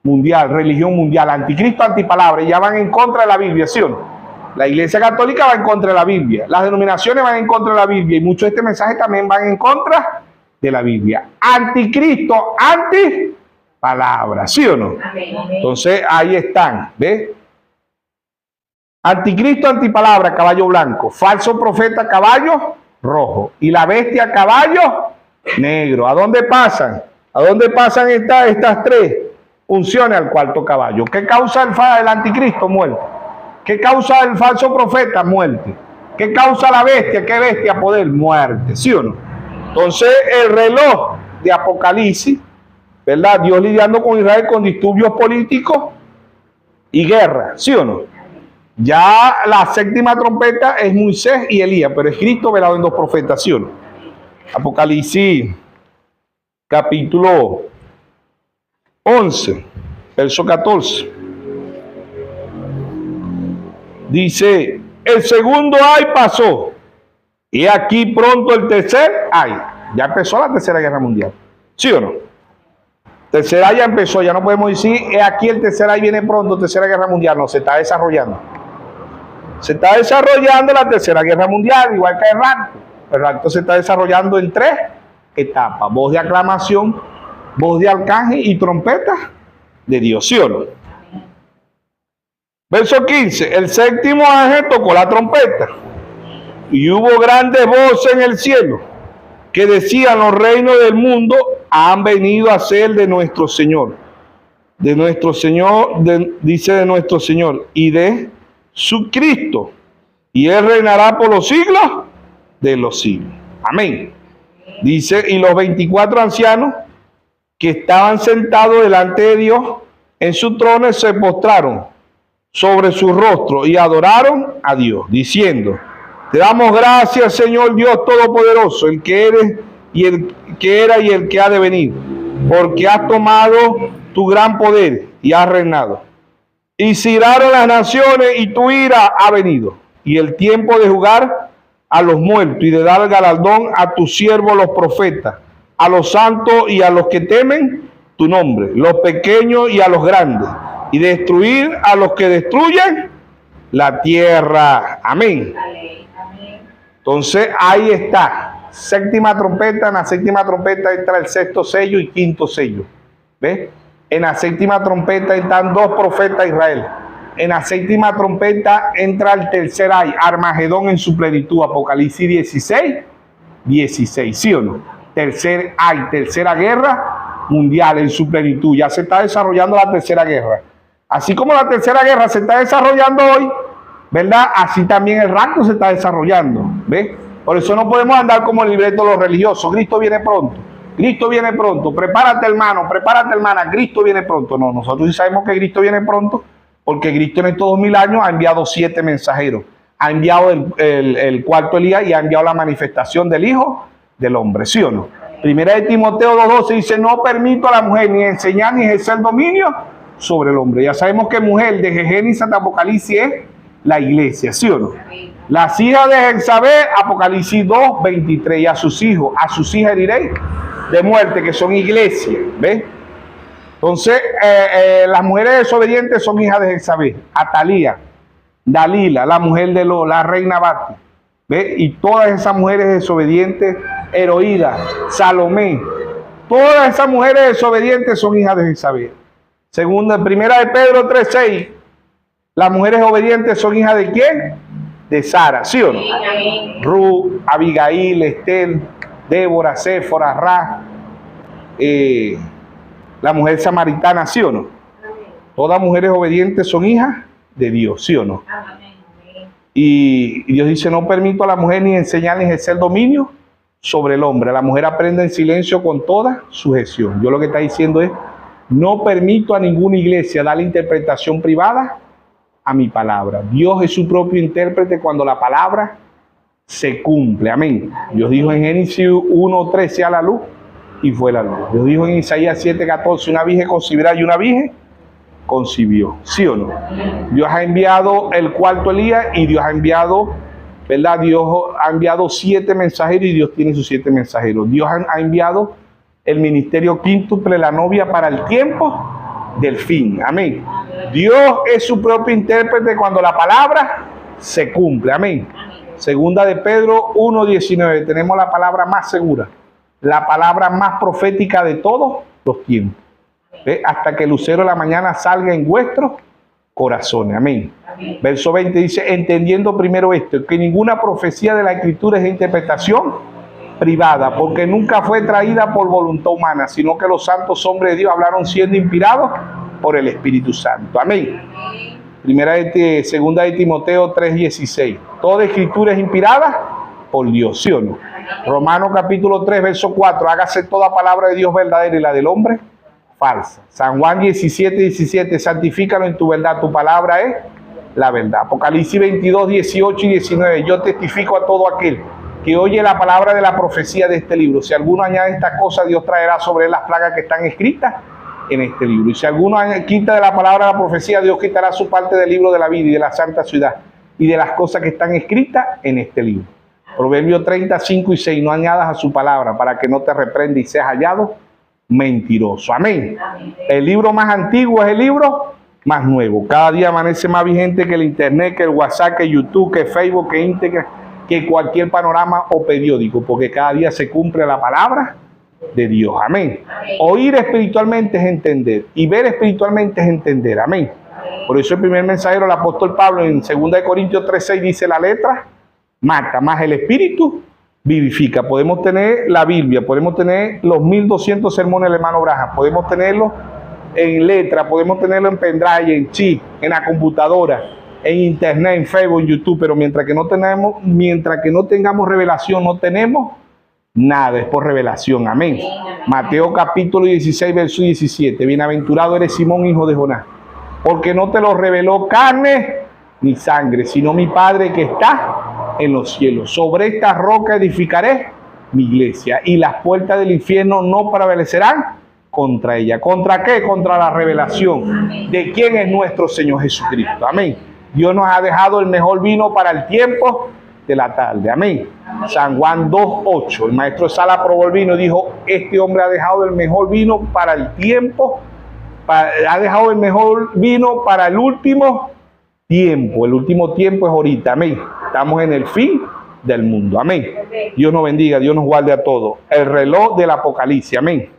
mundial, religión mundial. Anticristo, antipalabra. Ya van en contra de la Biblia, ¿sí o no? La Iglesia Católica va en contra de la Biblia. Las denominaciones van en contra de la Biblia. Y muchos de este mensaje también van en contra de la Biblia. Anticristo, antipalabra, ¿sí o no? Entonces ahí están, ¿ves? Anticristo, antipalabra, caballo blanco. Falso profeta, caballo rojo. Y la bestia, caballo negro. ¿A dónde pasan? ¿A dónde pasan estas tres unciones? Al cuarto caballo. ¿Qué causa el anticristo? Muerte. ¿Qué causa el falso profeta? Muerte. ¿Qué causa la bestia? ¿Qué bestia? Poder. Muerte. ¿Sí o no? Entonces el reloj de Apocalipsis, ¿verdad? Dios lidiando con Israel con disturbios políticos y guerra. ¿Sí o no? Ya la séptima trompeta es Moisés y Elías, pero es Cristo velado en 2 profetas. ¿Sí o no? Apocalipsis capítulo 11, verso 14. Dice, el segundo ay pasó, y aquí pronto el tercer ay. Ya empezó la tercera guerra mundial. ¿Sí o no? Tercera ya empezó, ya no podemos decir, aquí el tercer ay viene pronto, tercera guerra mundial. No, se está desarrollando. Se está desarrollando la tercera guerra mundial, igual que el rapto. El rapto se está desarrollando en 3 etapas. Voz de aclamación, voz de arcángel y trompeta de Dios. ¿Sí o no? Verso 15. El séptimo ángel tocó la trompeta. Y hubo grandes voces en el cielo que decían, los reinos del mundo han venido a ser de nuestro Señor. De nuestro Señor, dice de nuestro Señor, y de su Cristo. Y Él reinará por los siglos de los siglos. Amén. Dice, y los 24 ancianos que estaban sentados delante de Dios en su trono se postraron sobre su rostro y adoraron a Dios, diciendo, te damos gracias, Señor Dios Todopoderoso, el que eres y el que era y el que ha de venir, porque has tomado tu gran poder y has reinado. Y se iraron las naciones y tu ira ha venido, y el tiempo de jugar a los muertos y de dar galardón a tus siervos los profetas, a los santos y a los que temen tu nombre, los pequeños y a los grandes, y destruir a los que destruyen la tierra. Amén. Entonces, ahí está. Séptima trompeta, en la séptima trompeta entra el sexto sello y quinto sello. ¿Ves? En la séptima trompeta están dos profetas de Israel. En la séptima trompeta entra el tercer ay, Armagedón en su plenitud, Apocalipsis 16, ¿sí o no? Tercer ay, tercera guerra mundial en su plenitud. Ya se está desarrollando la tercera guerra. Así como la tercera guerra se está desarrollando hoy, ¿verdad? Así también el rapto se está desarrollando, ¿ves? Por eso no podemos andar como el libreto de los religiosos. Cristo viene pronto. Cristo viene pronto. Prepárate, hermano. Prepárate, hermana. Cristo viene pronto. No, nosotros sí sabemos que Cristo viene pronto porque Cristo en estos 2000 años ha enviado 7 mensajeros. Ha enviado el cuarto Elías y ha enviado la manifestación del Hijo del Hombre, ¿sí o no? Primera de Timoteo 2:12 dice, no permito a la mujer ni enseñar ni ejercer dominio sobre el hombre. Ya sabemos que mujer desde Génesis hasta Apocalipsis es la iglesia, ¿sí o no? Las hijas de Jezabel, Apocalipsis 2:23, y a sus hijos, a sus hijas heriré de muerte, que son iglesias, ¿ves? Entonces, las mujeres desobedientes son hijas de Jezabel, Atalía, Dalila, la mujer de la reina Bati, ¿ves? Y todas esas mujeres desobedientes, Heroída, Salomé, todas esas mujeres desobedientes son hijas de Jezabel. Primera de Pedro 3:6, las mujeres obedientes son hijas de ¿quién? De Sara, ¿sí o no? Ruth, Abigail, Estel, Débora, Séfora, Ra, la mujer samaritana, ¿sí o no? Todas mujeres obedientes son hijas de Dios, ¿sí o no? Y Dios dice, no permito a la mujer ni enseñar ni ejercer dominio sobre el hombre. La mujer aprende en silencio con toda sujeción. Yo lo que está diciendo es, no permito a ninguna iglesia darle interpretación privada a mi palabra. Dios es su propio intérprete cuando la palabra se cumple. Amén. Dios dijo en Génesis 1:13 sea la luz y fue la luz. Dios dijo en Isaías 7:14 una virgen concebirá y una virgen concibió. ¿Sí o no? Dios ha enviado el cuarto Elías y Dios ha enviado, ¿verdad? Dios ha enviado 7 mensajeros y Dios tiene sus 7 mensajeros. Dios ha enviado el ministerio quíntuple, la novia para el tiempo del fin. Amén. Dios es su propio intérprete cuando la palabra se cumple. Amén. Segunda de Pedro 1:19. Tenemos la palabra más segura, la palabra más profética de todos los tiempos. ¿Ve? Hasta que el lucero de la mañana salga en vuestros corazones. Amén. Verso 20 dice, entendiendo primero esto, que ninguna profecía de la Escritura es de interpretación privada, porque nunca fue traída por voluntad humana, sino que los santos hombres de Dios hablaron siendo inspirados por el Espíritu Santo. Amén. Segunda de Timoteo 3:16. Toda escritura es inspirada por Dios, ¿sí o no? Romanos capítulo 3, verso 4. Hágase toda palabra de Dios verdadera y la del hombre falsa. San Juan 17:17. Santifícalo en tu verdad, tu palabra es la verdad. Apocalipsis 22:18 y 19. Yo testifico a todo aquel que oye la palabra de la profecía de este libro. Si alguno añade estas cosas, Dios traerá sobre él las plagas que están escritas en este libro. Y si alguno quita de la palabra de la profecía, Dios quitará su parte del libro de la vida y de la santa ciudad y de las cosas que están escritas en este libro. Proverbios 35:6. No añadas a su palabra para que no te reprenda y seas hallado mentiroso. Amén. El libro más antiguo es el libro más nuevo. Cada día amanece más vigente que el internet, que el WhatsApp, que YouTube, que Facebook, que Instagram, que cualquier panorama o periódico, porque cada día se cumple la palabra de Dios. Amén. Oír espiritualmente es entender y ver espiritualmente es entender. Amén. Por eso el primer mensajero, el apóstol Pablo, en 2 Corintios 3:6 dice, la letra mata, más el espíritu vivifica. Podemos tener la Biblia, podemos tener los 1200 sermones del hermano Braham, podemos tenerlo en letra, podemos tenerlo en pendrive, en chip, en la computadora, en internet, en Facebook, en YouTube, pero mientras que no tengamos revelación, no tenemos nada, es por revelación. Amén. Mateo capítulo 16, verso 17. Bienaventurado eres Simón, hijo de Jonás, porque no te lo reveló carne ni sangre, sino mi Padre que está en los cielos. Sobre esta roca edificaré mi iglesia, y las puertas del infierno no prevalecerán contra ella. ¿Contra qué? Contra la revelación de quién es nuestro Señor Jesucristo. Amén. Dios nos ha dejado el mejor vino para el tiempo de la tarde. Amén. San Juan 2:8. El maestro Sala probó el vino y dijo, este hombre ha dejado el mejor vino para el tiempo, ha dejado el mejor vino para el último tiempo. El último tiempo es ahorita. Amén. Estamos en el fin del mundo. Amén. Dios nos bendiga, Dios nos guarde a todos. El reloj del Apocalipsis. Amén.